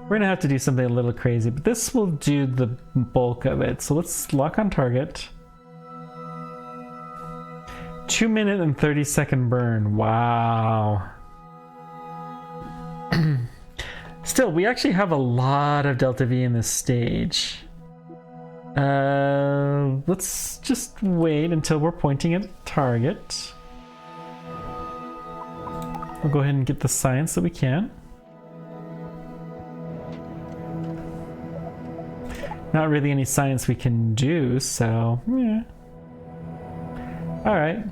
we're gonna have to do something a little crazy, but this will do the bulk of it. So let's lock on target. 2-minute and 30-second burn. Wow. Still, we actually have a lot of delta V in this stage. Let's just wait until we're pointing at target. We'll go ahead and get the science that we can. Not really any science we can do, so yeah. All right.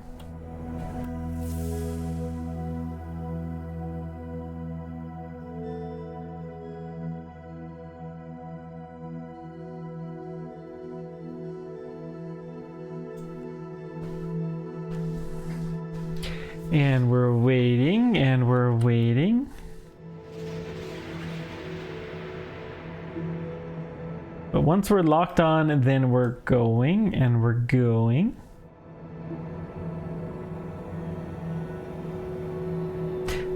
And we're waiting, and we're waiting. But once we're locked on, then we're going, and we're going.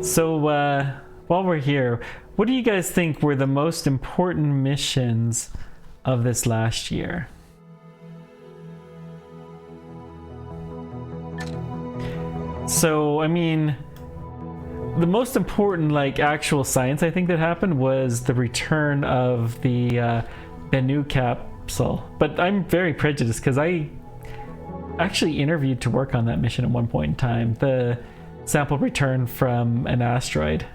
So while we're here, what do you guys think were the most important missions of this last year? So, I mean, the most important, like, actual science I think that happened was the return of the Bennu capsule. But I'm very prejudiced because I actually interviewed to work on that mission at one point in time. The sample return from an asteroid.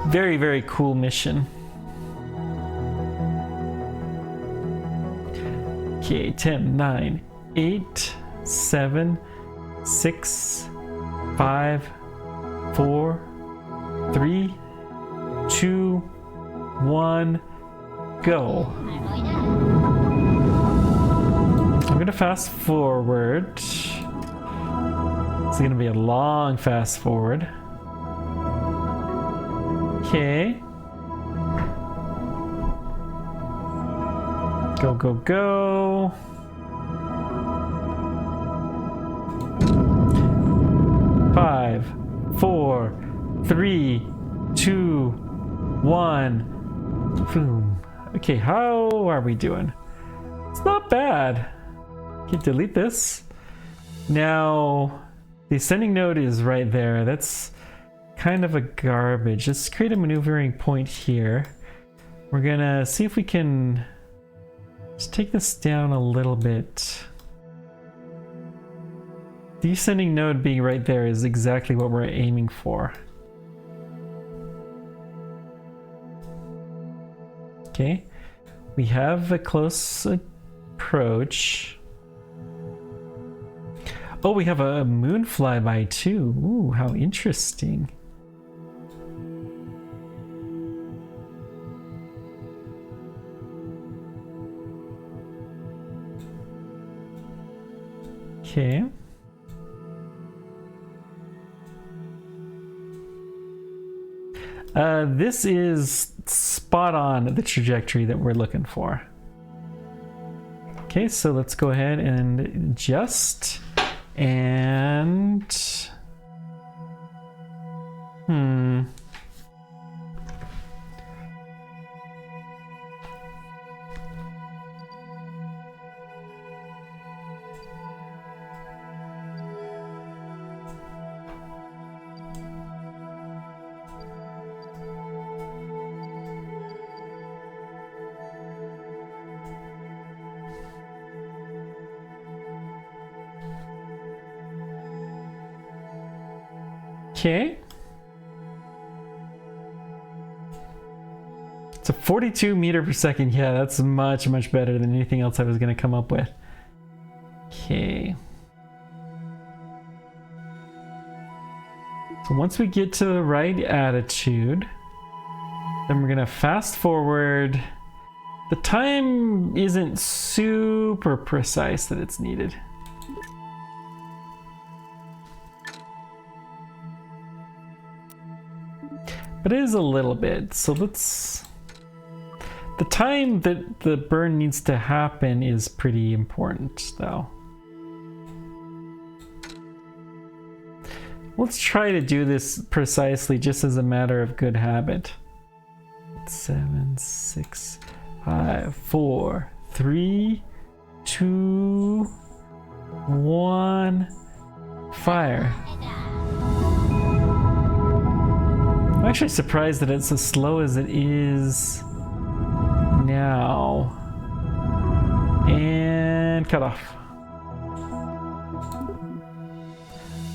Very, very cool mission. Okay, 10, 9, 8, 7, 6, 5, 4, 3, 2, 1, go. I'm gonna fast forward. It's gonna be a long fast forward. Okay. Go, go, go. Five, four, three, two, one. Boom. Okay, how are we doing? It's not bad. Okay, delete this. Now, the ascending node is right there. That's kind of a garbage. Let's create a maneuvering point here. We're gonna see if we can just take this down a little bit. The ascending node being right there is exactly what we're aiming for. Okay, we have a close approach. Oh, we have a moon flyby too. Ooh, how interesting. Okay. This is spot on the trajectory that we're looking for. Okay, so let's go ahead and adjust and okay. It's a 42 meter per second. Yeah, that's much, much better than anything else I was going to come up with. Okay. So once we get to the right attitude, then we're going to fast forward. The time isn't super precise that it's needed. But it is a little bit, so let's... The time that the burn needs to happen is pretty important, though. Let's try to do this precisely just as a matter of good habit. 7, 6, 5, 4, 3, 2, 1, fire. I'm actually surprised that it's as slow as it is now. And cut off.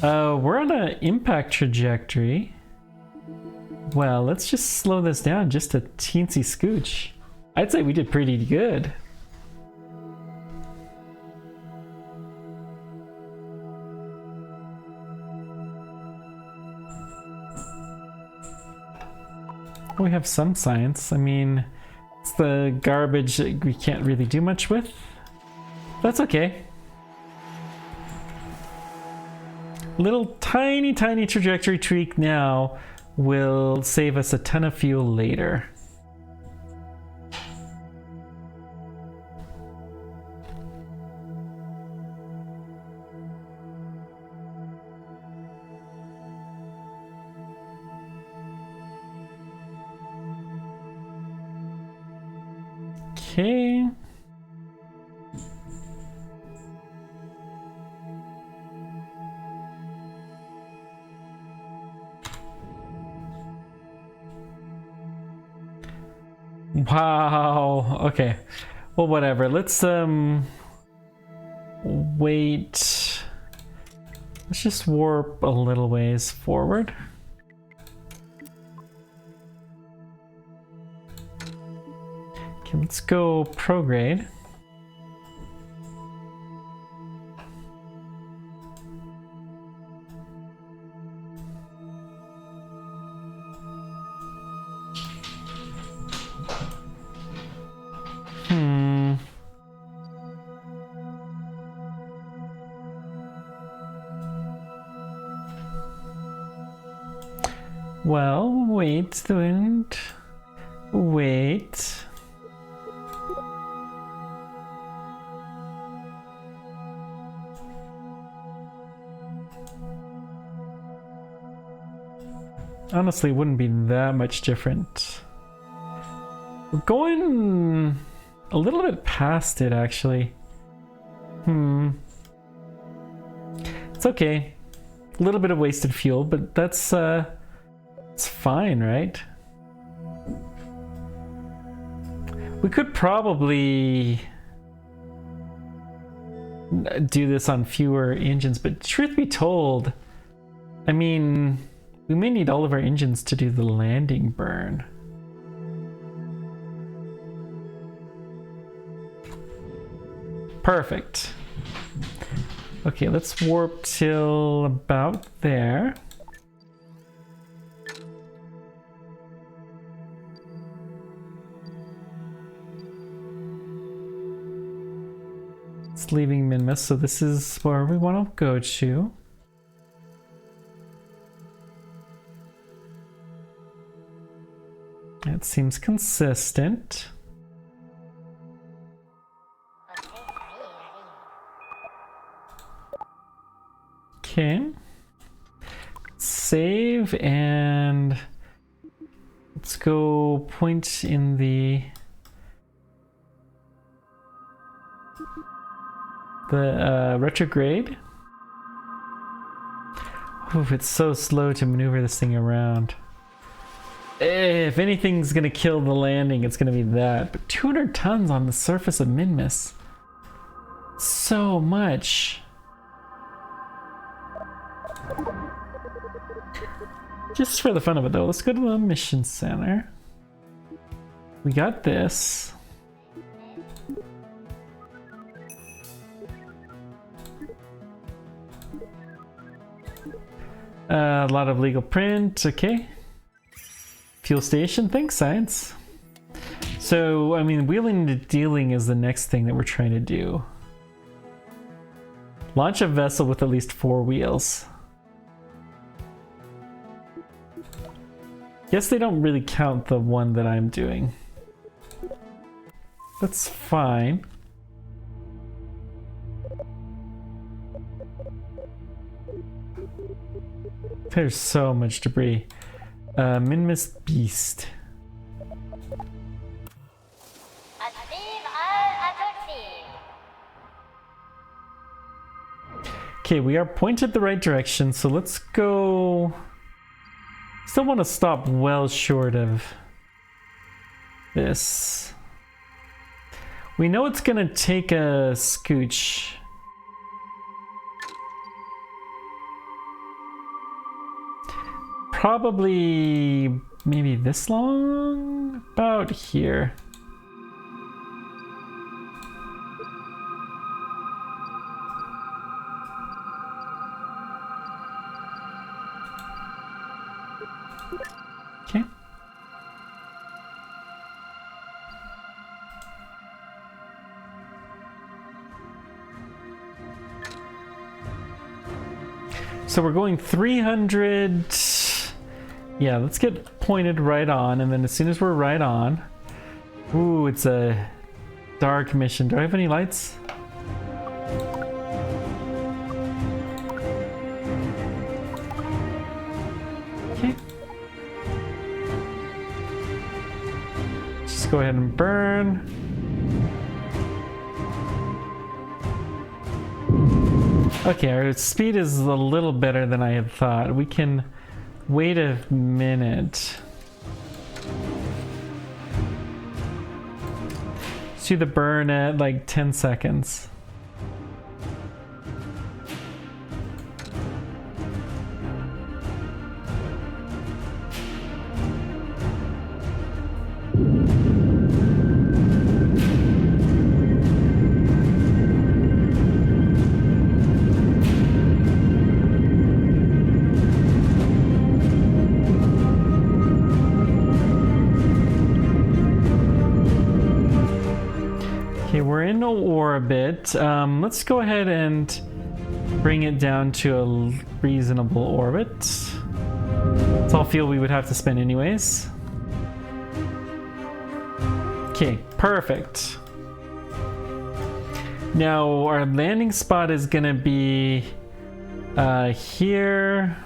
We're on an impact trajectory. Well, let's just slow this down just a teensy scooch. I'd say we did pretty good. We have some science. I mean, it's the garbage that we can't really do much with. That's okay. Little tiny trajectory tweak now will save us a ton of fuel later. Okay. Wow. Okay. Well, whatever. Let's wait. Let's just warp a little ways forward. Okay, let's go prograde. Well, wait, the wind. Wait. Honestly, it wouldn't be that much different. We're going a little bit past it, actually. It's okay. A little bit of wasted fuel, but that's it's fine, right? We could probably do this on fewer engines, but truth be told, I mean, we may need all of our engines to do the landing burn. Perfect. Okay, let's warp till about there. It's leaving Minmus, so this is where we want to go to. It seems consistent. Okay. Save and let's go point in the retrograde. Oof, it's so slow to maneuver this thing around. If anything's gonna kill the landing, it's gonna be that. But 200 tons on the surface of Minmus. So much. Just for the fun of it though, let's go to the mission center. We got this. A lot of legal print, okay. Fuel station, thanks science. So, I mean, wheeling to dealing is the next thing that we're trying to do. Launch a vessel with at least 4 wheels. Guess they don't really count the one that I'm doing. That's fine. There's so much debris. Minmus Beast. Okay, we are pointed the right direction, so let's go. Still want to stop well short of this. We know it's gonna take a scooch. Probably maybe this long? About here. Okay. So we're going 300. Yeah, let's get pointed right on, and then as soon as we're right on... Ooh, it's a dark mission. Do I have any lights? Okay. Just go ahead and burn. Okay, our speed is a little better than I had thought. We can... Wait a minute. Let's do the burn at like 10 seconds. Orbit. Let's go ahead and bring it down to a reasonable orbit. It's all fuel we would have to spend anyways. Okay, perfect. Now our landing spot is gonna be here.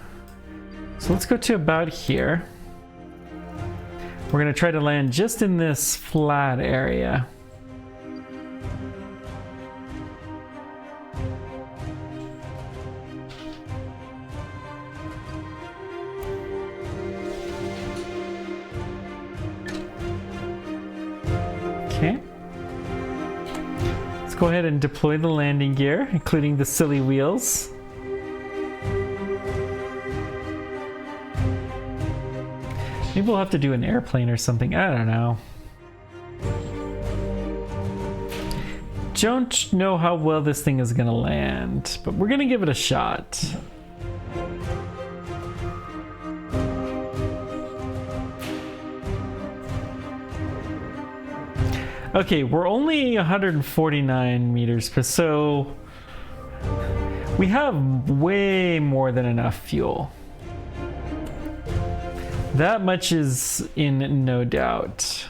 So let's go to about here. We're gonna try to land just in this flat area. Okay. Let's go ahead and deploy the landing gear, including the silly wheels. Maybe we'll have to do an airplane or something. I don't know. Don't know how well this thing is gonna land, but we're gonna give it a shot. Okay, we're only 149 meters per, so we have way more than enough fuel. That much is in no doubt.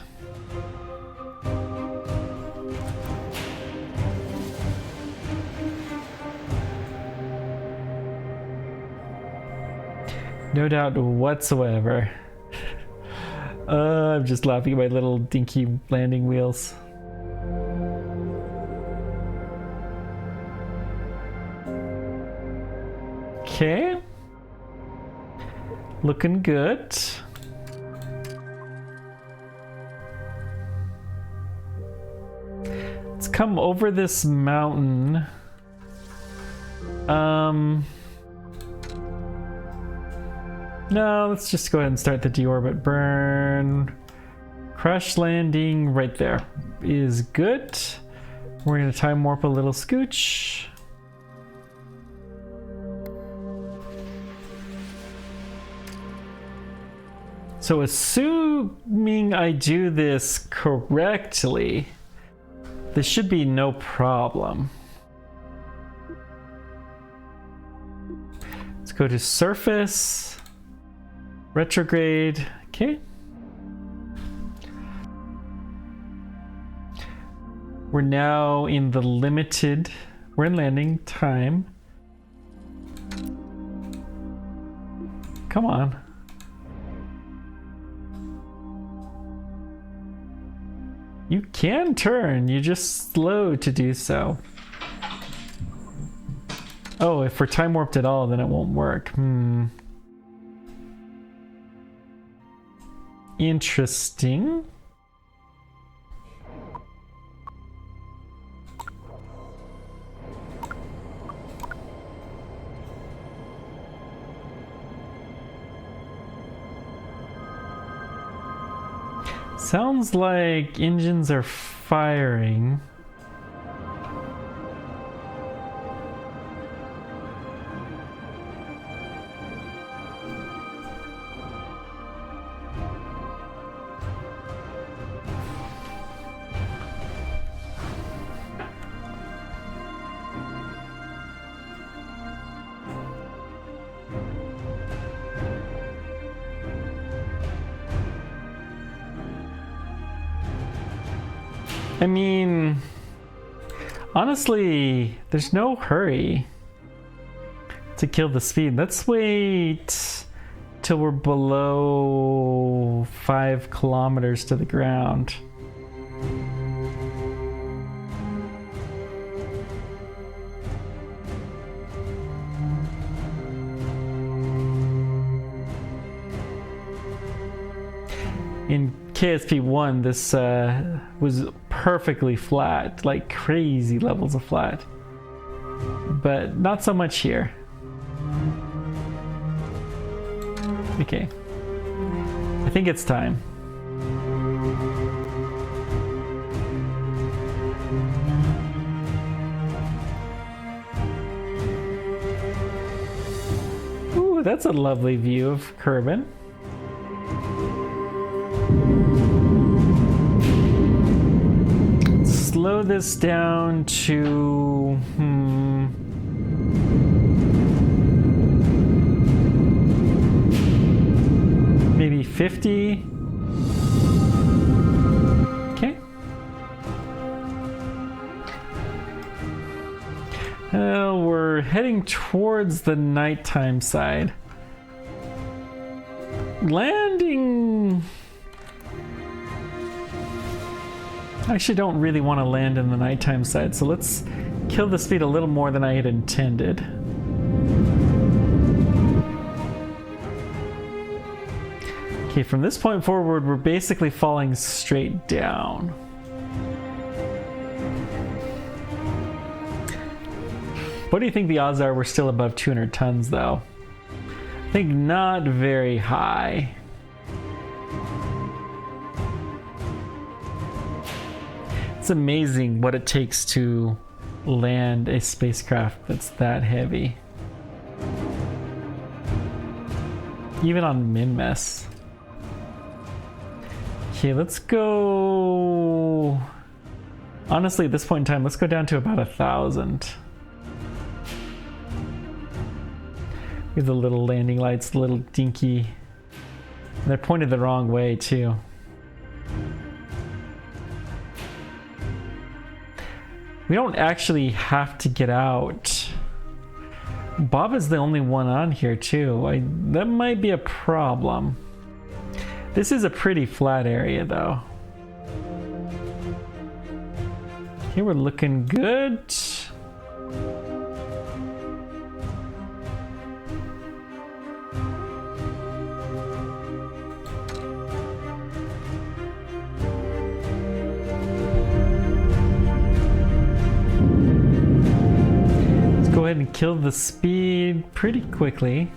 No doubt whatsoever. I'm just laughing at my little dinky landing wheels. Okay. Looking good. Let's come over this mountain. No, let's just go ahead and start the deorbit burn. Crash landing right there is good. We're gonna time warp a little scooch. So assuming I do this correctly, this should be no problem. Let's go to surface. Retrograde, okay. We're now in the limited, we're in landing time. Come on. You can turn, you're just slow to do so. Oh, if we're time warped at all, then it won't work. Interesting. Sounds like engines are firing. I mean, honestly, there's no hurry to kill the speed. Let's wait till we're below 5 kilometers to the ground. In KSP1, this was perfectly flat, like crazy levels of flat, but not so much here. Okay, I think it's time. Ooh, that's a lovely view of Kerbin. Slow this down to maybe 50. Okay. We're heading towards the nighttime side. landing... I actually don't really want to land in the nighttime side, so let's kill the speed a little more than I had intended. Okay, from this point forward, we're basically falling straight down. What do you think the odds are we're still above 200 tons, though? I think not very high. It's amazing what it takes to land a spacecraft that's that heavy. Even on Minmus. Okay, let's go... Honestly, at this point in time, let's go down to about 1,000. With the little landing lights, the little dinky. And they're pointed the wrong way, too. We don't actually have to get out. Bob is the only one on here, too. That might be a problem. This is a pretty flat area, though. Okay, we're looking good. Go ahead and kill the speed pretty quickly.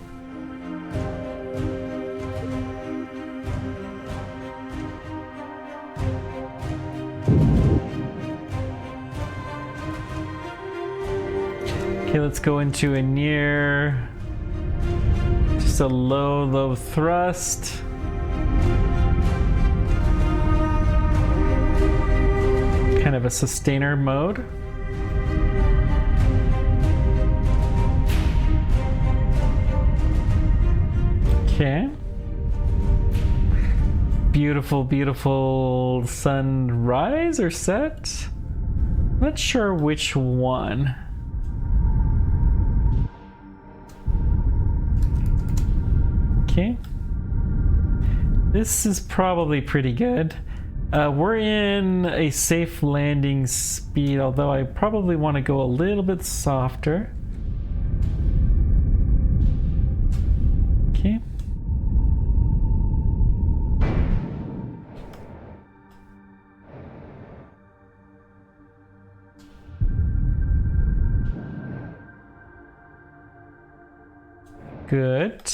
Okay, let's go into a near, just a low thrust. Kind of a sustainer mode. Okay. Beautiful, beautiful sunrise or set. Not sure which one. Okay. This is probably pretty good. We're in a safe landing speed, although I probably want to go a little bit softer. Okay. Good.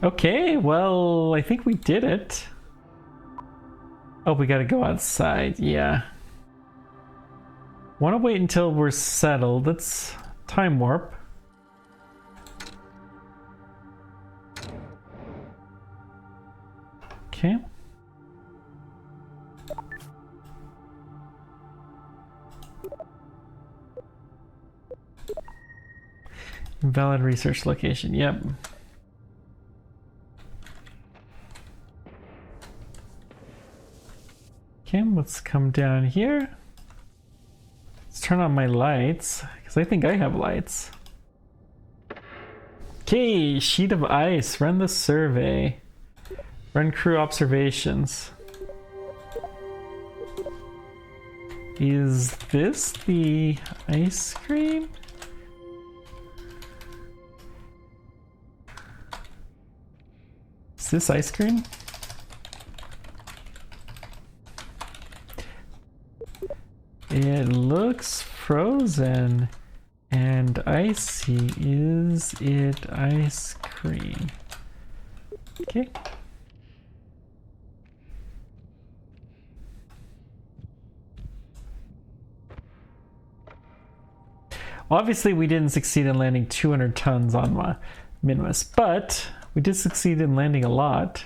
Okay, well, I think we did it. Oh, we gotta go outside, yeah. Want to wait until we're settled. Let's time warp. Okay. Invalid research location, yep. Okay, let's come down here. Let's turn on my lights, because I think I have lights. Okay, sheet of ice, run the survey. Run crew observations. Is this the ice cream? Is this ice cream? It looks frozen and icy. Is it ice cream? Okay. Obviously, we didn't succeed in landing 200 tons on my Minmus, but we did succeed in landing a lot.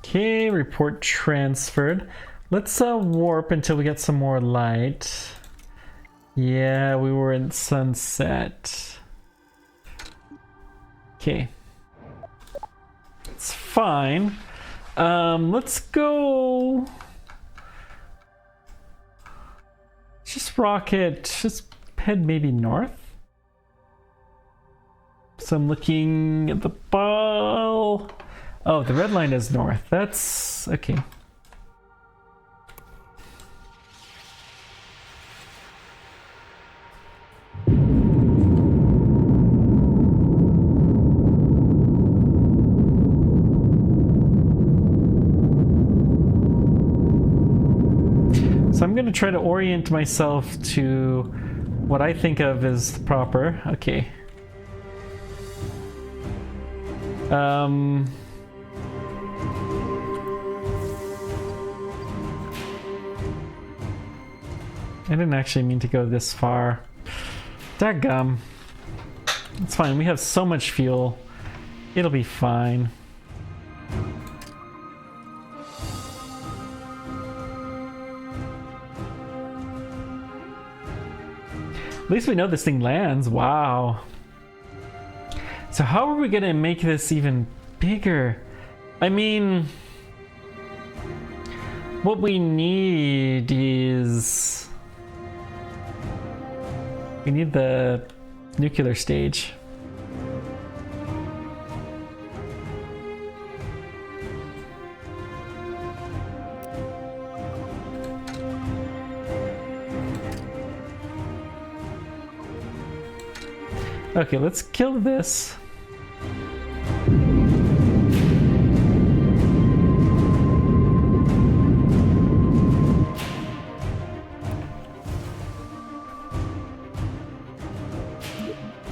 Okay, report transferred. Let's warp until we get some more light. Yeah, we were in sunset. Okay. It's fine. Let's go. Just rocket. Just head maybe north. So I'm looking at the ball. Oh, the red line is north. That's okay. So I'm going to try to orient myself to what I think of as proper. Okay. I didn't actually mean to go this far. Dadgum. It's fine. We have so much fuel. It'll be fine. At least we know this thing lands. Wow. So how are we gonna make this even bigger? I mean, what we need is... we need the nuclear stage. Okay, let's kill this.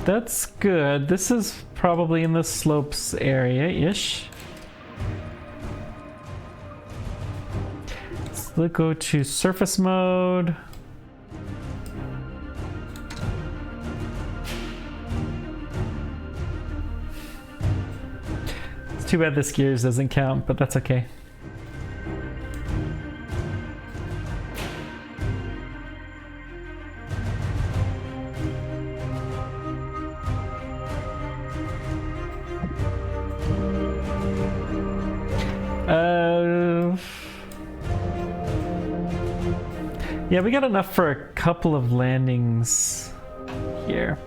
That's good. This is probably in the slopes area-ish. Let's go to surface mode. It's too bad this gears doesn't count, but that's okay. Yeah, we got enough for a couple of landings here.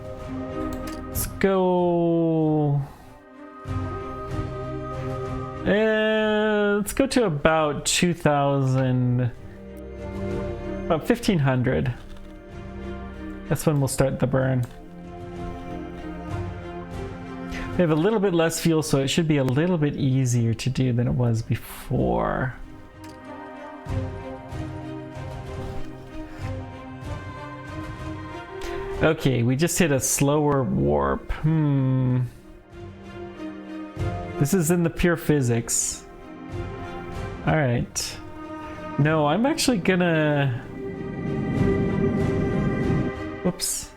Let's go... let's go to about 2,000... about 1,500. That's when we'll start the burn. We have a little bit less fuel, so it should be a little bit easier to do than it was before. Okay, we just hit a slower warp. This is in the pure physics. Alright. No, I'm actually gonna... Whoops.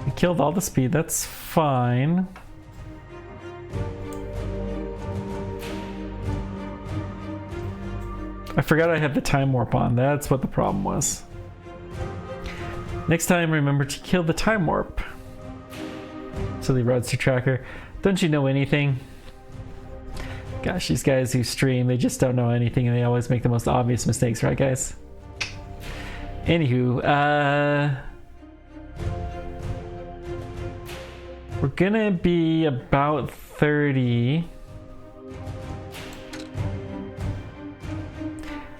I killed all the speed, that's fine. I forgot I had the time warp on, that's what the problem was. Next time, remember to kill the time warp. Silly Roadster Tracker. Don't you know anything? Gosh, these guys who stream, they just don't know anything and they always make the most obvious mistakes, right guys? Anywho, we're gonna be about 30.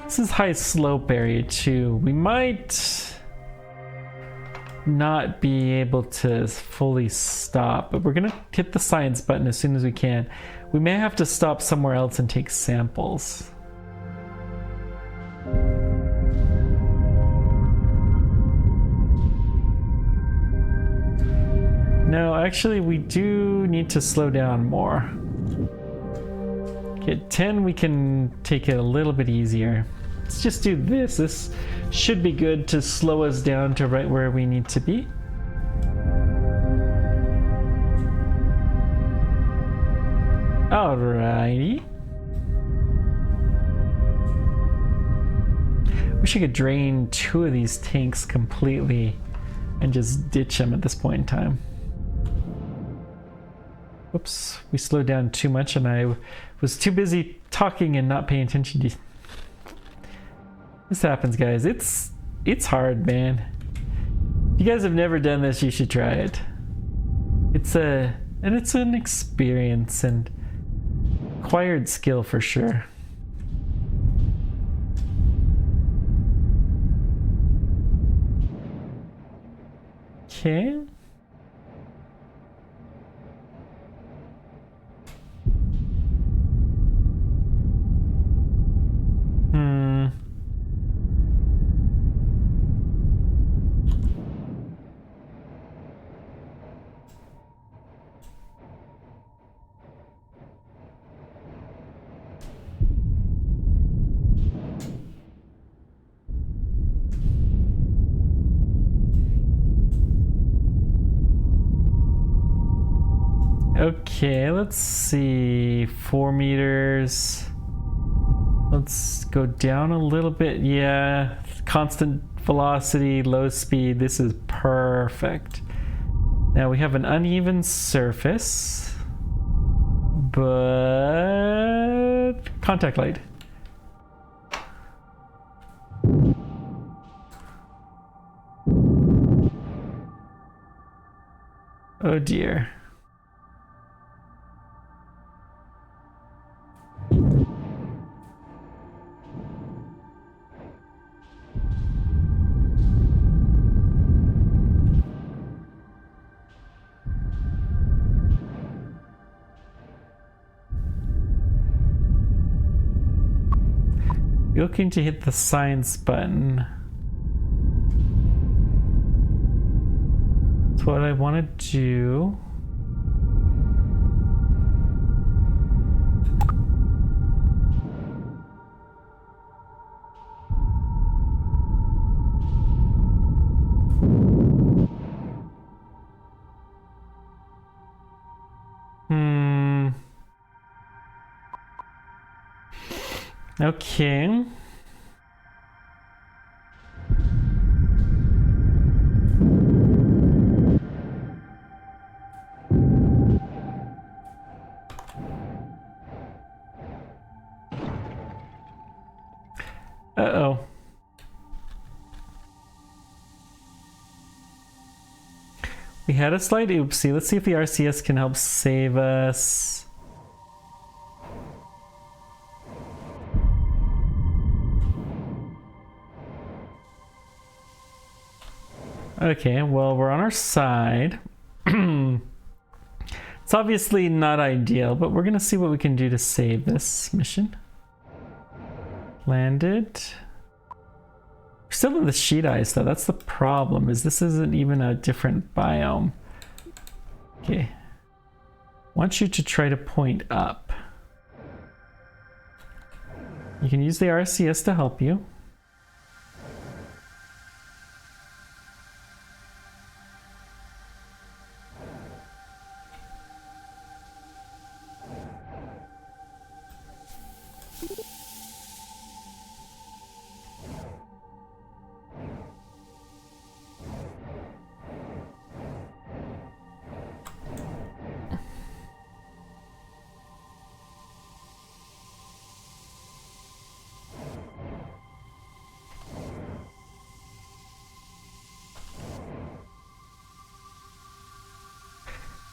This is high slope area too. We might not be able to fully stop, but we're gonna hit the science button as soon as we can. We may have to stop somewhere else and take samples. No, actually we do need to slow down more. Okay, at 10 we can take it a little bit easier. Let's just do this. This should be good to slow us down to right where we need to be. Alrighty. Wish I could drain 2 of these tanks completely and just ditch them at this point in time. Whoops, we slowed down too much and I was too busy talking and not paying attention to... This happens, guys. It's hard, man. If you guys have never done this, you should try it. It's an experience and acquired skill for sure. Okay. Okay, let's see. 4 meters. Let's go down a little bit. Yeah, constant velocity, low speed. This is perfect. Now we have an uneven surface, but contact light. Oh dear. You're looking to hit the science button. That's what I want to do. Okay. Uh-oh. We had a slight oopsie. Let's see if the RCS can help save us. Okay, well, we're on our side. It's obviously not ideal, but we're gonna see what we can do to save this mission. Landed. We're still in the sheet ice though. That's the problem, is this isn't even a different biome. Okay. Want you to try to point up. You can use the RCS to help you.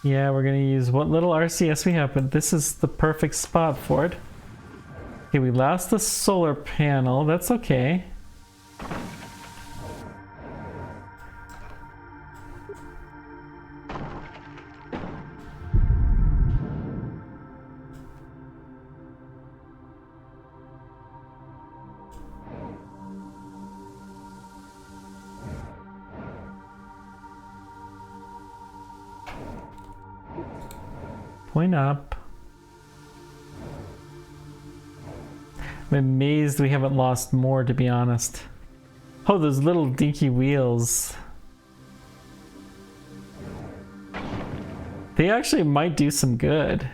Yeah, we're gonna use what little RCS we have, but this is the perfect spot for it. Okay, we lost the solar panel. That's okay. Point up. I'm amazed we haven't lost more, to be honest. Oh, those little dinky wheels. They actually might do some good.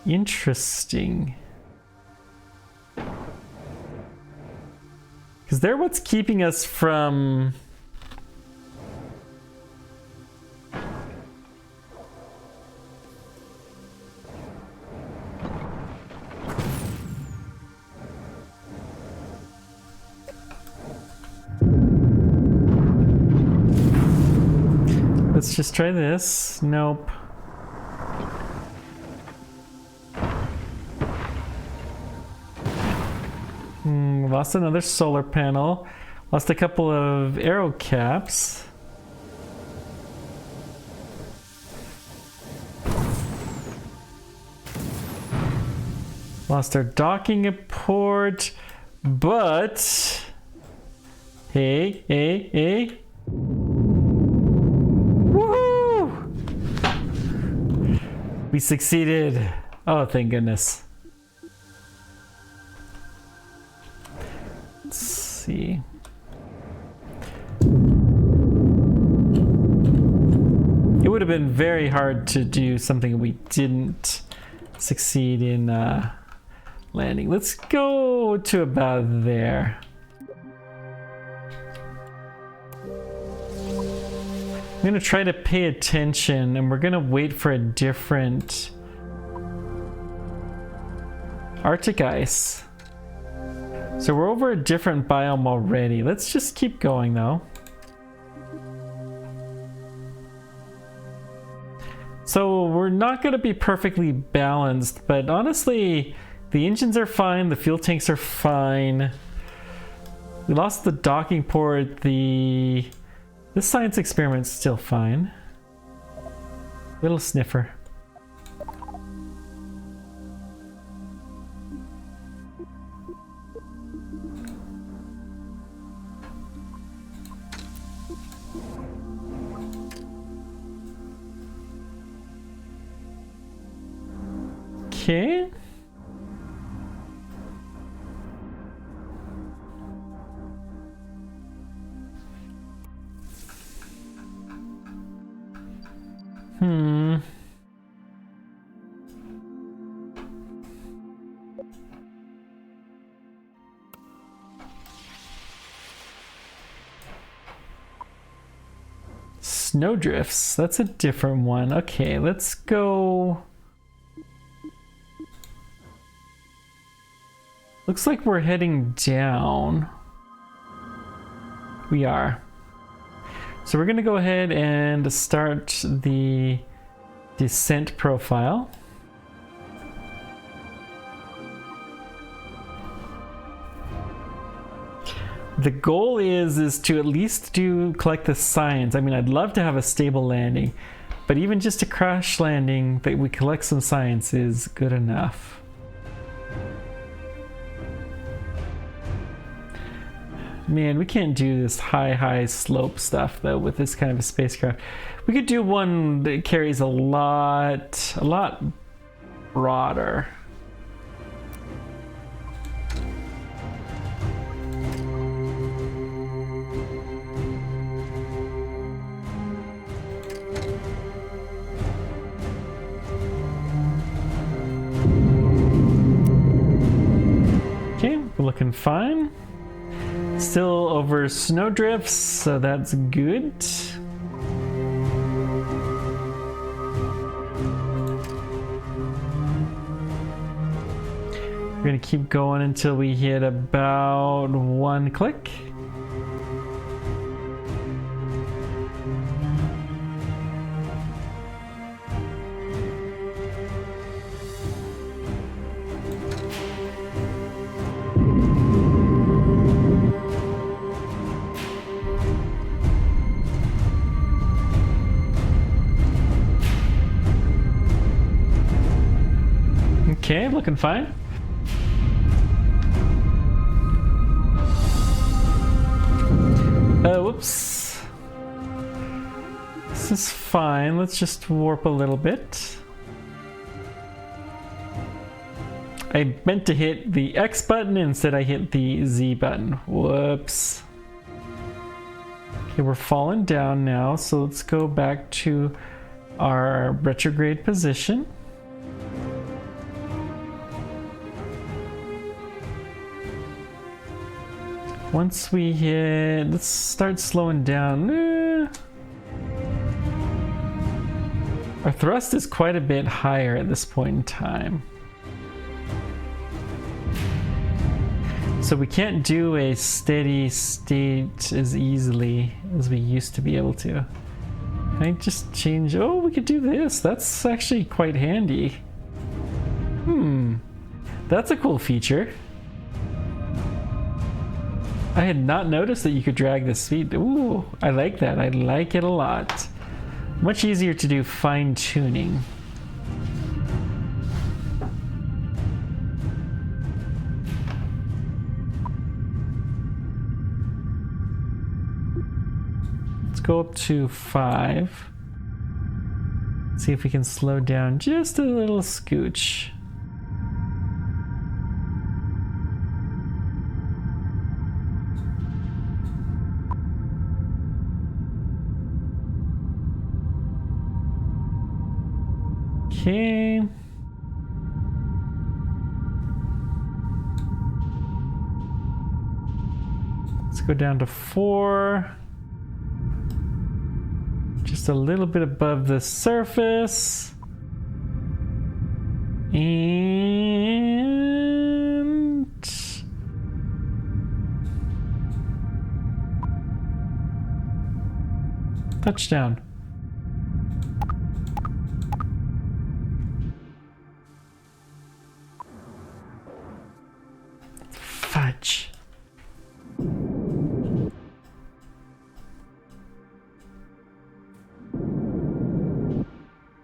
Interesting. Because they're what's keeping us from... Let's just try this. Nope. Lost another solar panel. Lost a couple of arrow caps. Lost our docking port. But... Hey. We succeeded. Oh, thank goodness. Let's see. It would have been very hard to do something we didn't succeed in landing. Let's go to about there. I'm gonna try to pay attention, and we're gonna wait for a different Arctic ice. So we're over a different biome already. Let's just keep going though. So we're not gonna be perfectly balanced, but honestly, the engines are fine, the fuel tanks are fine. We lost the docking port, this science experiment's still fine. Little sniffer. Okay. Snowdrifts, that's a different one. Okay, let's go. Looks like we're heading down. We are. So we're gonna go ahead and start the descent profile. The goal is to at least collect the science. I mean, I'd love to have a stable landing, but even just a crash landing that we collect some science is good enough. Man, we can't do this high slope stuff though with this kind of a spacecraft. We could do one that carries a lot broader. Okay, we're looking fine. Still over snowdrifts, so that's good. We're gonna keep going until we hit about 1 click. Okay, looking fine. Whoops. This is fine. Let's just warp a little bit. I meant to hit the X button, instead I hit the Z button. Whoops. Okay, we're falling down now, so let's go back to our retrograde position. Once we hit, let's start slowing down. Our thrust is quite a bit higher at this point in time. So we can't do a steady state as easily as we used to be able to. Can I just change? Oh, we could do this. That's actually quite handy. That's a cool feature. I had not noticed that you could drag the speed. Ooh, I like that. I like it a lot. Much easier to do fine-tuning. Let's go up to 5. See if we can slow down just a little scooch. Okay. Let's go down to 4. Just a little bit above the surface. And touchdown. Fudge.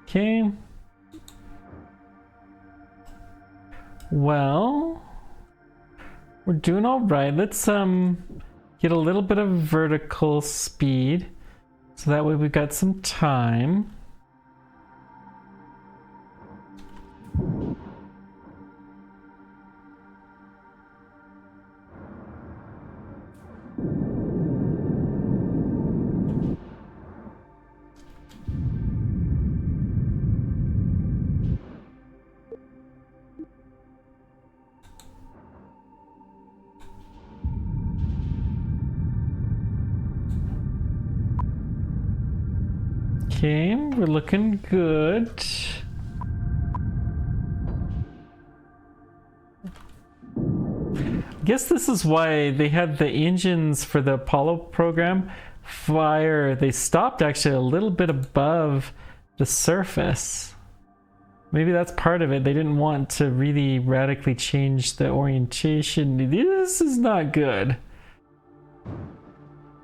Okay. Well, we're doing all right. Let's get a little bit of vertical speed so that way we've got some time. Okay, we're looking good. I guess this is why they had the engines for the Apollo program fire. They stopped actually a little bit above the surface. Maybe that's part of it. They didn't want to really radically change the orientation. This is not good.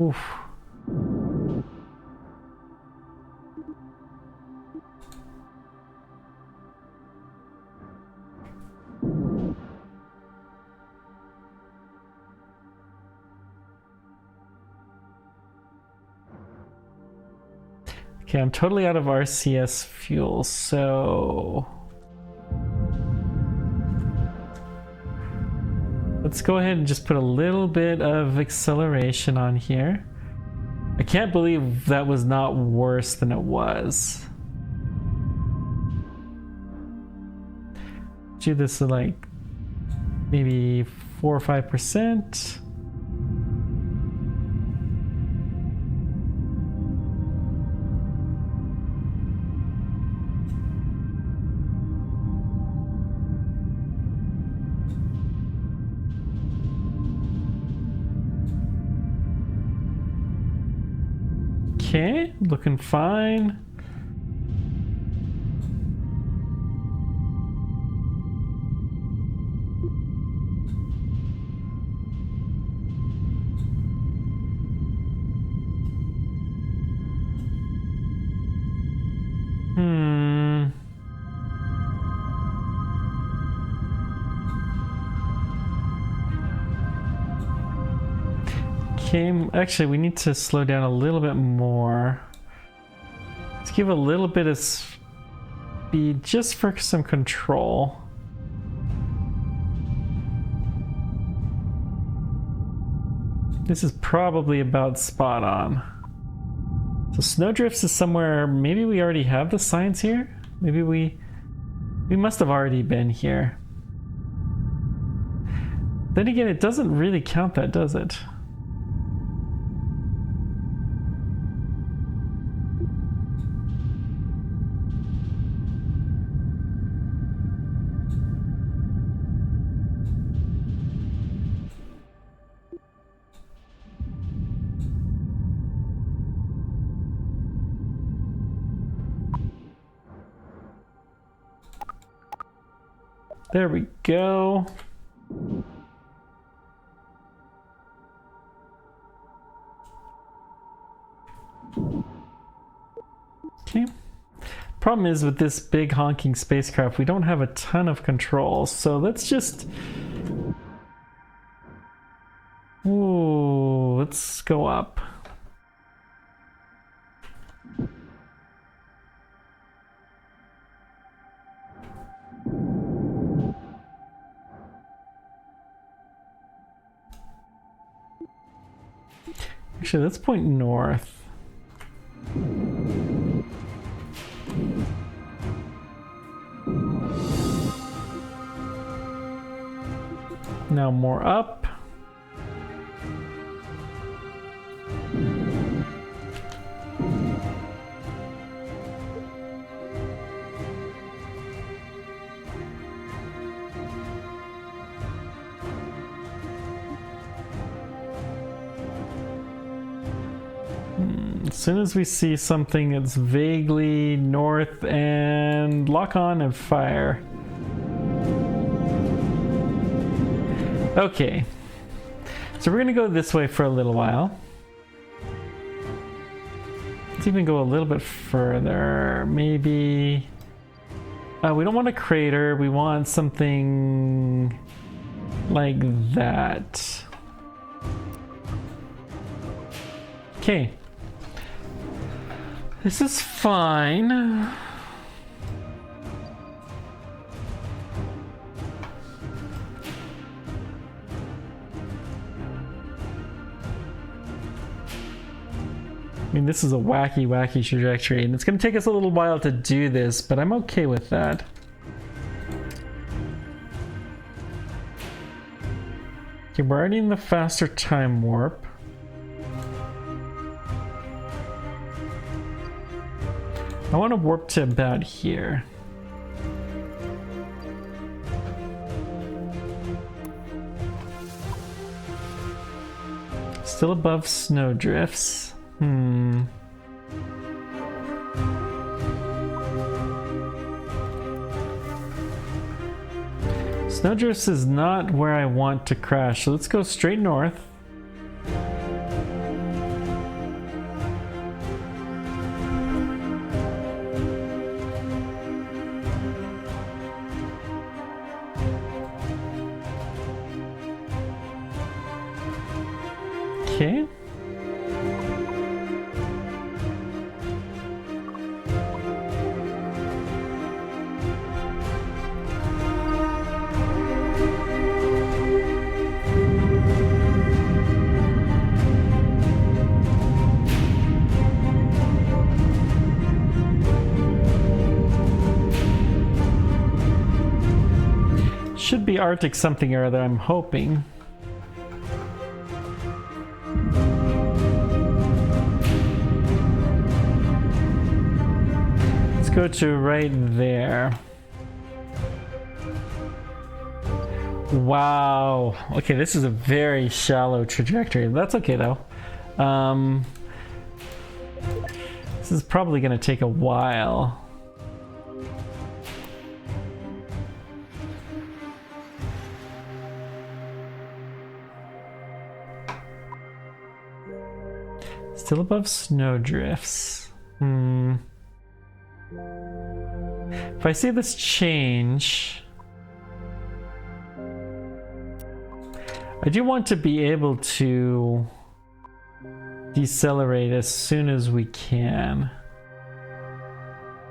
Oof. Okay, I'm totally out of RCS fuel, so let's go ahead and just put a little bit of acceleration on here. I can't believe that was not worse than it was. Do this at like maybe 4 or 5%. Okay, looking fine. Okay, actually we need to slow down a little bit more. Let's give a little bit of speed just for some control. This is probably about spot on. So snowdrifts is somewhere, maybe we already have the signs here? Maybe we must have already been here. Then again, it doesn't really count that, does it? There we go. Okay. Problem is with this big honking spacecraft, we don't have a ton of control, so let's just... Ooh, let's go up. Actually, let's point north. Now more up. As soon as we see something that's vaguely north, and lock on and fire. Okay, so we're gonna go this way for a little while. Let's even go a little bit further, maybe. We don't want a crater, we want something like that. Okay. This is fine. I mean, this is a wacky, wacky trajectory, and it's going to take us a little while to do this, but I'm okay with that. Okay, we're already in the faster time warp. I want to warp to about here. Still above snowdrifts. Snowdrifts is not where I want to crash, so let's go straight north. Okay. Should be Arctic something or other, I'm hoping. Let's go to right there. Wow. Okay, this is a very shallow trajectory. That's okay though. This is probably going to take a while. Still above snowdrifts. If I see this change, I do want to be able to decelerate as soon as we can.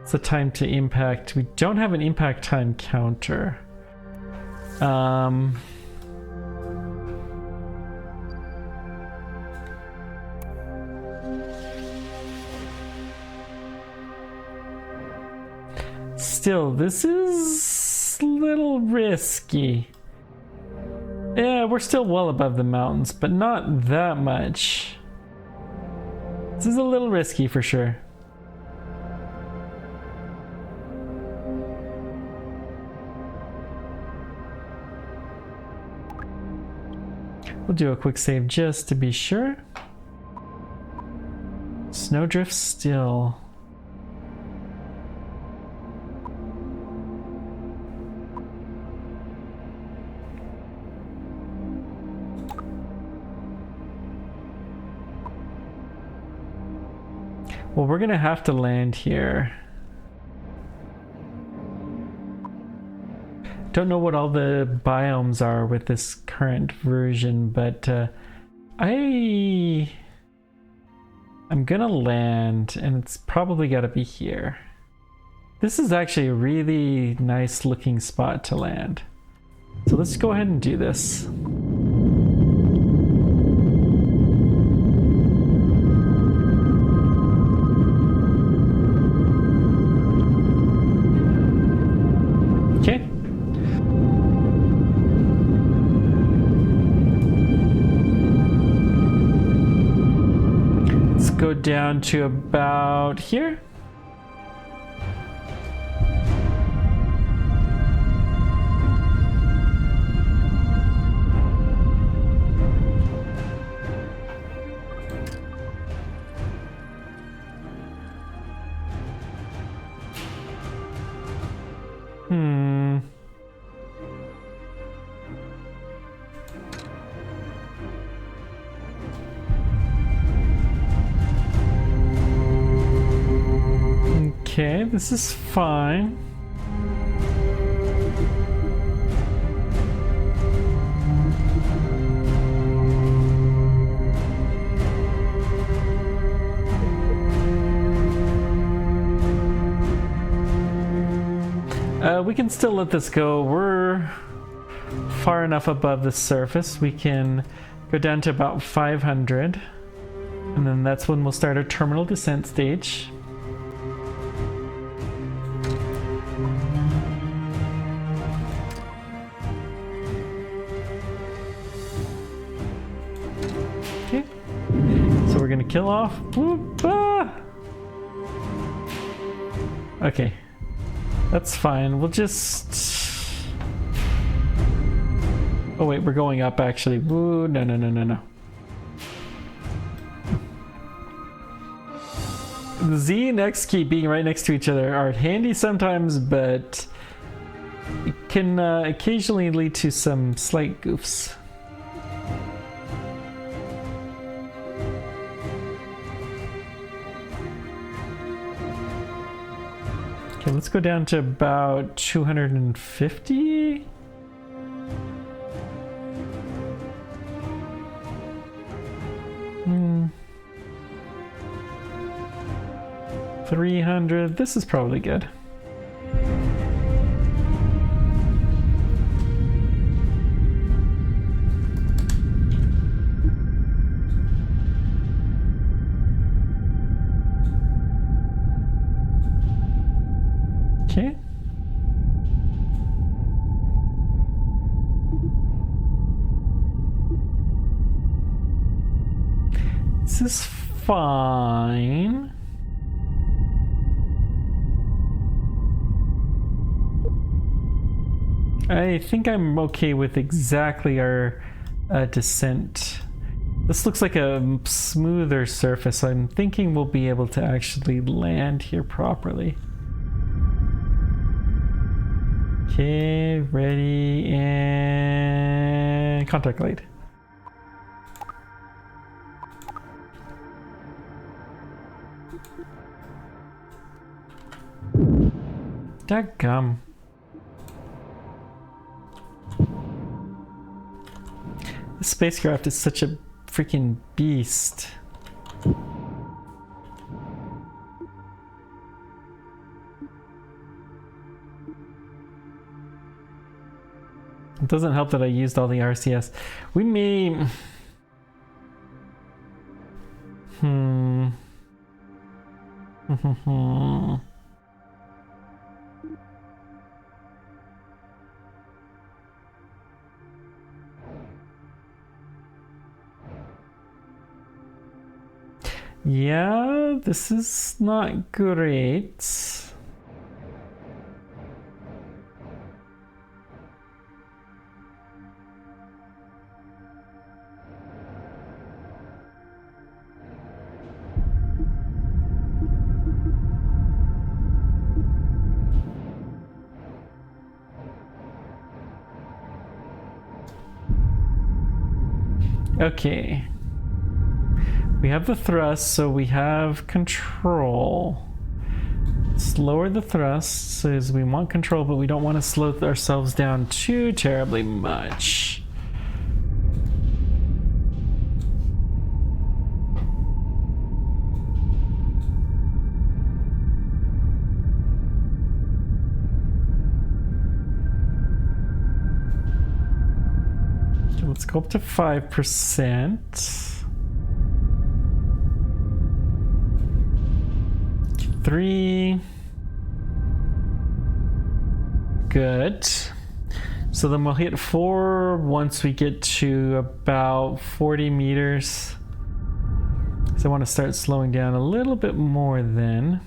It's the time to impact. We don't have an impact time counter. Still, this is a little risky. Yeah, we're still well above the mountains, but not that much. This is a little risky for sure. We'll do a quick save just to be sure. Snowdrift still. Well, we're gonna have to land here. Don't know what all the biomes are with this current version, but I'm gonna land, and it's probably gotta be here. This is actually a really nice looking spot to land. So let's go ahead and do this. Okay. Let's go down to about here. Okay, this is fine. We can still let this go. We're far enough above the surface. We can go down to about 500. And then that's when we'll start our terminal descent stage. Okay. So we're gonna kill off. Whoop, ah! Okay. That's fine. We'll just... Oh wait, we're going up actually. Ooh, no, no, no, no, no. The Z and X key being right next to each other are handy sometimes, but it can occasionally lead to some slight goofs. Okay, let's go down to about 250. Hmm. 300. This is probably good. Okay. This is fine. I think I'm okay with exactly our descent. This looks like a smoother surface, so I'm thinking we'll be able to actually land here properly. Okay, ready, and contact light. Dadgum. The spacecraft is such a freaking beast. It doesn't help that I used all the RCS. We may... Yeah, this is not great. Okay. We have the thrust, so we have control. Let's lower the thrust, as we want control, but we don't want to slow ourselves down too terribly much. Okay, let's go up to 5%. 3. Good. So then we'll hit 4 once we get to about 40 meters. So I want to start slowing down a little bit more then.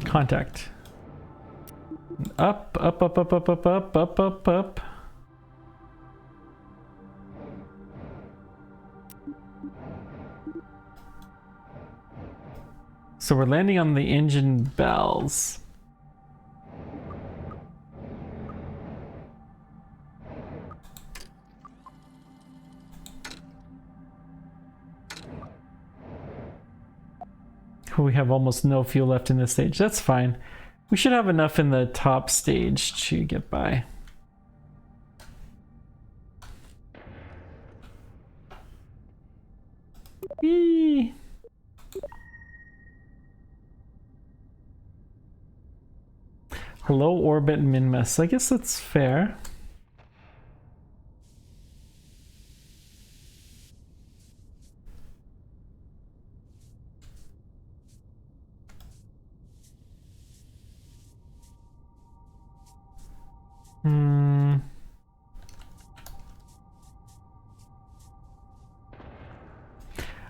Contact. Up, up, up, up, up, up, up, up, up, up. So we're landing on the engine bells. We have almost no fuel left in this stage. That's fine. We should have enough in the top stage to get by. Whee! Hello, orbit Minmus. I guess that's fair.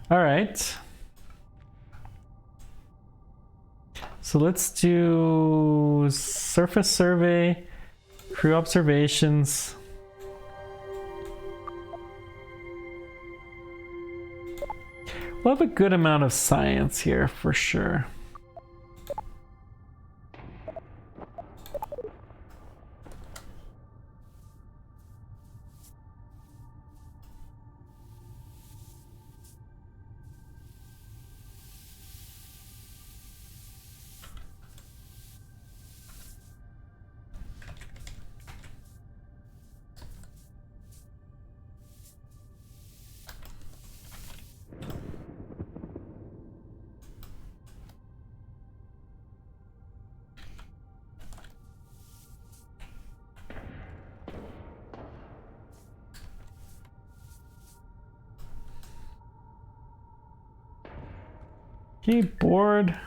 All right. So let's do surface survey, crew observations. We'll have a good amount of science here for sure. Okay, board.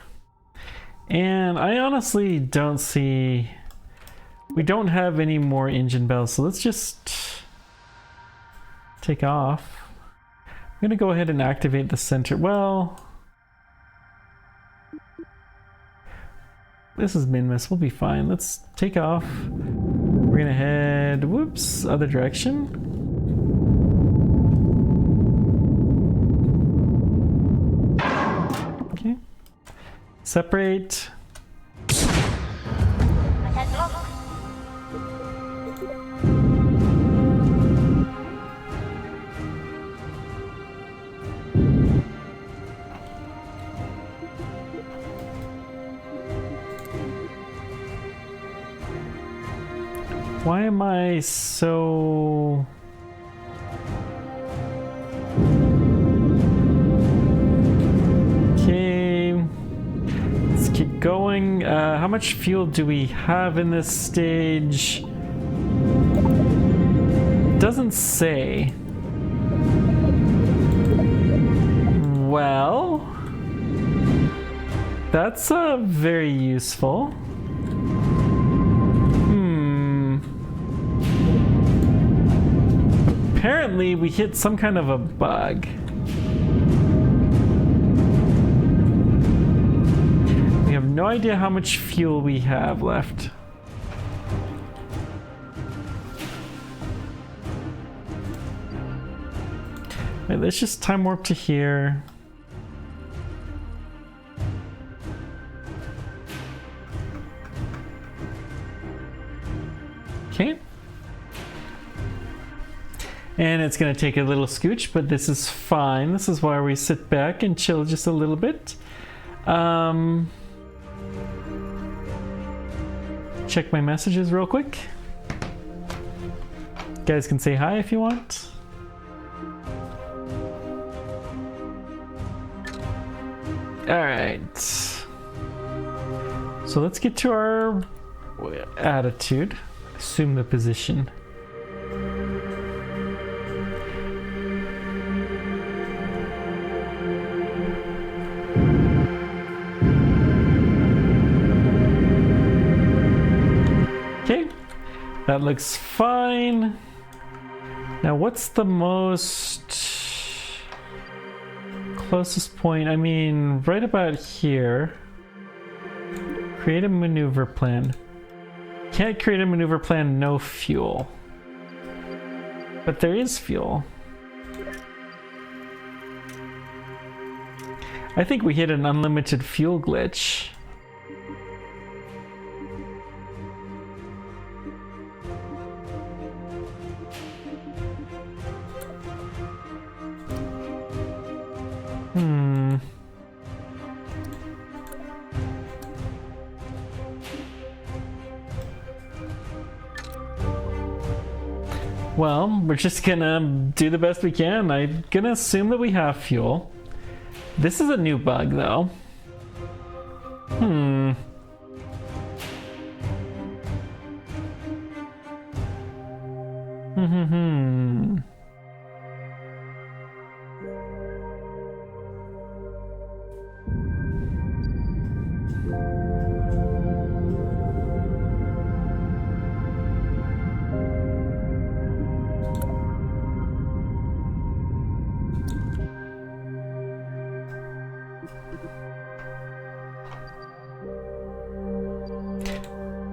And I honestly don't see... We don't have any more engine bells, so let's just take off. I'm gonna go ahead and activate the center. Well... This is Minmus, we'll be fine. Let's take off. We're gonna head, whoops, other direction. Okay. Separate. Why am I so... Okay, let's keep going. How much fuel do we have in this stage? Doesn't say. Well, that's very useful. Apparently we hit some kind of a bug. We have no idea how much fuel we have left. Wait, let's just time warp to here. Okay. And it's going to take a little scooch, but this is fine. This is why we sit back and chill just a little bit. Check my messages real quick. You guys can say hi if you want. Alright. So let's get to our attitude. Assume the position. Okay, that looks fine. Now what's the most closest point? I mean, right about here. Create a maneuver plan. Can't create a maneuver plan, no fuel. But there is fuel. I think we hit an unlimited fuel glitch. Well, we're just gonna do the best we can. I'm gonna assume that we have fuel. This is a new bug, though.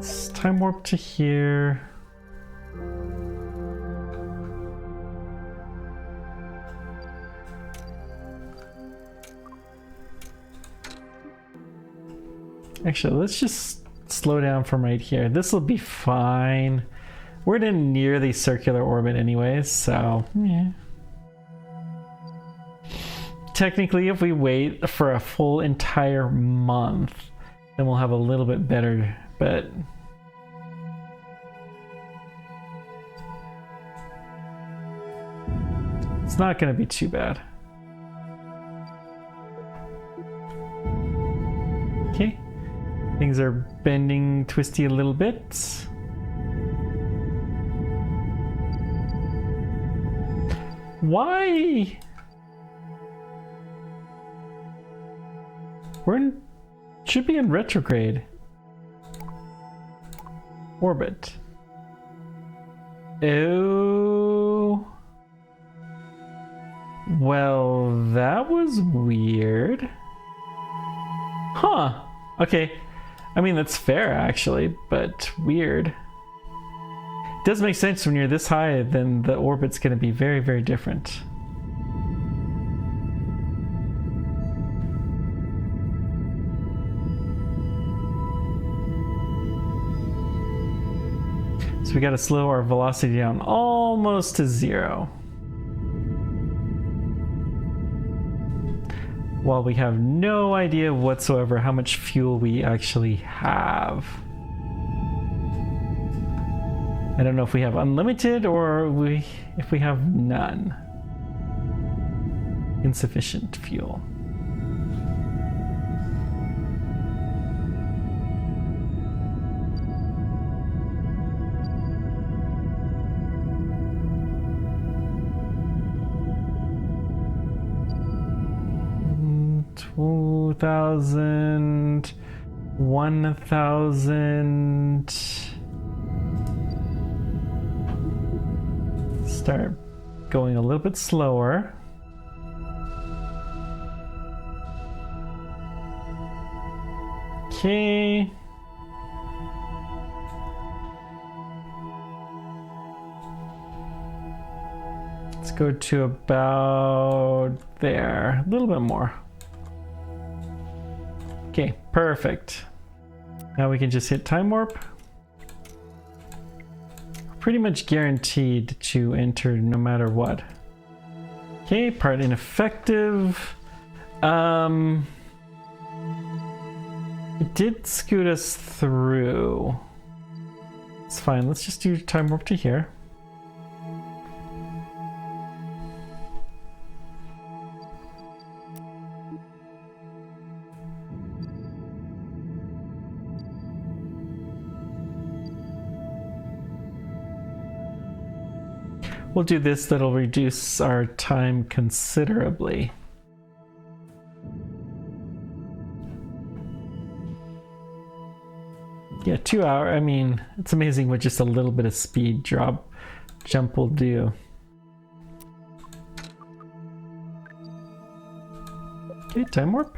Let's time warp to here. Actually, let's just slow down from right here. This will be fine. We're in a nearly circular orbit anyways, so yeah. Technically, if we wait for a full entire month, then we'll have a little bit better, but it's not going to be too bad. Okay. Things are bending, twisty a little bit. Why? Should be in retrograde orbit. Oh. Well, that was weird. Huh. Okay. I mean, that's fair, actually, but weird. It does make sense when you're this high, then the orbit's going to be very, very different. So we got to slow our velocity down almost to 0. While we have no idea whatsoever how much fuel we actually have. I don't know if we have unlimited or if we have none. Insufficient fuel. $2,000, $1,000. Start going a little bit slower. Okay. Let's go to about there. A little bit more. Okay, perfect. Now we can just hit time warp. Pretty much guaranteed to enter no matter what. Okay, part ineffective. It did scoot us through. It's fine, let's just do time warp to here. We'll do this, that'll reduce our time considerably. Yeah, 2 hours. I mean, it's amazing what just a little bit of speed jump will do. Okay, time warp.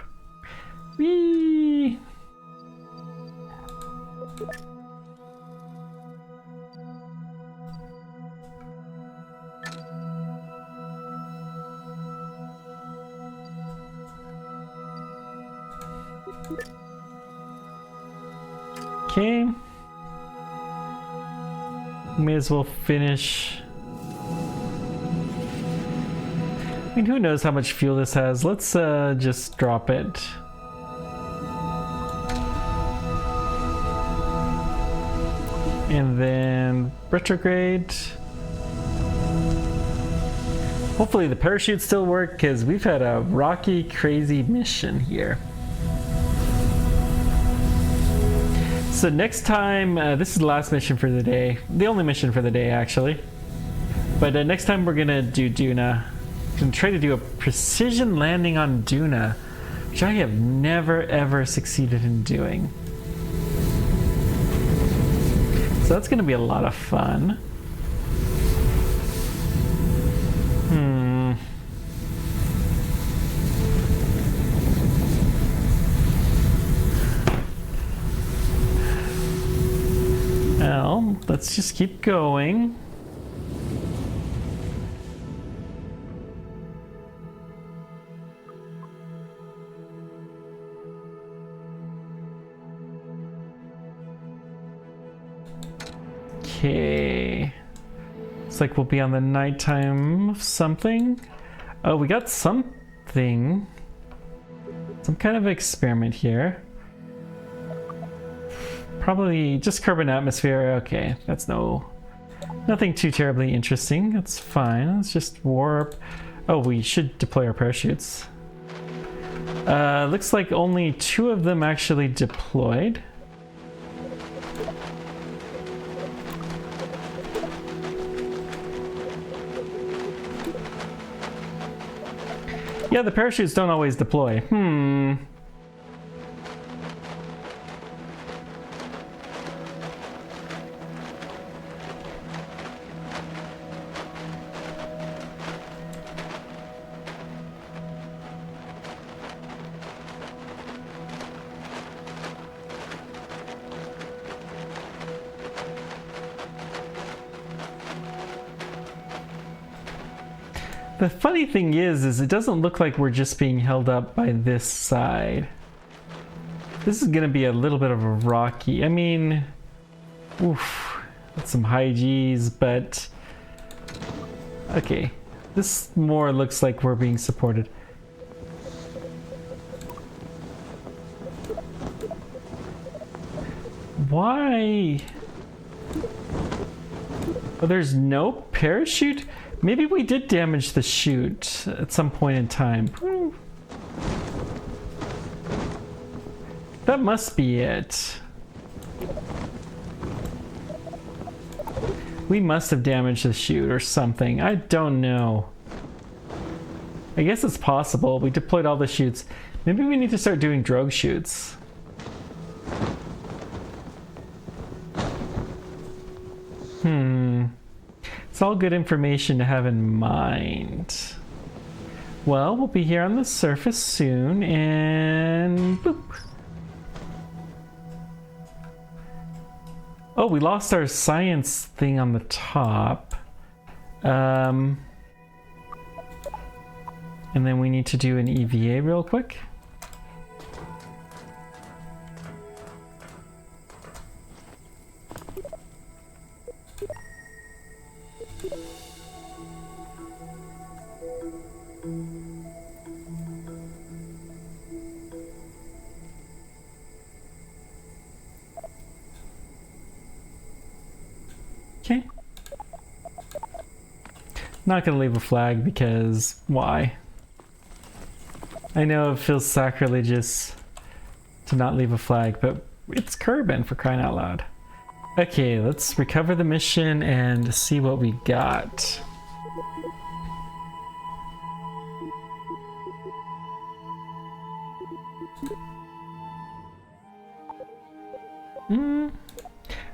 Whee! Okay. May as well finish. I mean, who knows how much fuel this has? Let's just drop it. And then retrograde. Hopefully the parachutes still work, because we've had a rocky, crazy mission here. So next time, this is the last mission for the day. The only mission for the day, actually. But next time we're gonna do Duna. We're gonna try to do a precision landing on Duna, which I have never ever succeeded in doing. So that's gonna be a lot of fun. Well, let's just keep going. Okay. Looks like we'll be on the nighttime of something. Oh, we got something. Some kind of experiment here. Probably just carbon atmosphere. Okay, that's nothing too terribly interesting. That's fine. Let's just warp. Oh, we should deploy our parachutes. Looks like only 2 of them actually deployed. Yeah, the parachutes don't always deploy. The funny thing is it doesn't look like we're just being held up by this side. This is gonna be a little bit of a rocky, I mean, oof, that's some high G's, but okay. This more looks like we're being supported. Why? Oh, there's no parachute? Maybe we did damage the chute at some point in time. That must be it. We must have damaged the chute or something. I don't know. I guess it's possible. We deployed all the chutes. Maybe we need to start doing drogue chutes. It's all good information to have in mind. Well, we'll be here on the surface soon, and boop. Oh, we lost our science thing on the top. And then we need to do an EVA real quick. Okay. Not gonna leave a flag because why? I know it feels sacrilegious to not leave a flag, but it's Kerbin, for crying out loud. Okay, let's recover the mission and see what we got.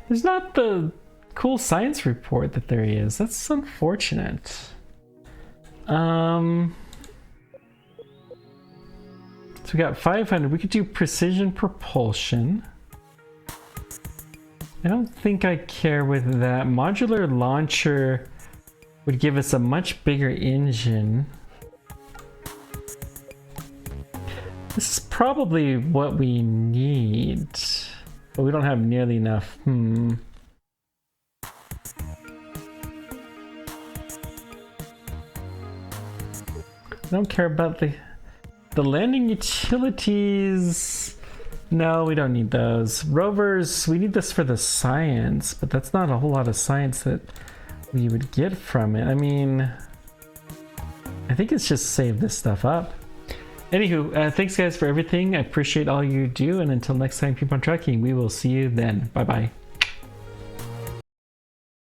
There's not the cool science report that there is. That's unfortunate. So we got 500. We could do precision propulsion. I don't think I care with that. Modular launcher would give us a much bigger engine. This is probably what we need, but we don't have nearly enough. I don't care about the landing utilities. No, we don't need those. Rovers, we need this for the science, but that's not a whole lot of science that we would get from it. I mean, I think it's just save this stuff up. Anywho, thanks guys for everything. I appreciate all you do, and until next time, keep on tracking. We will see you then. Bye bye.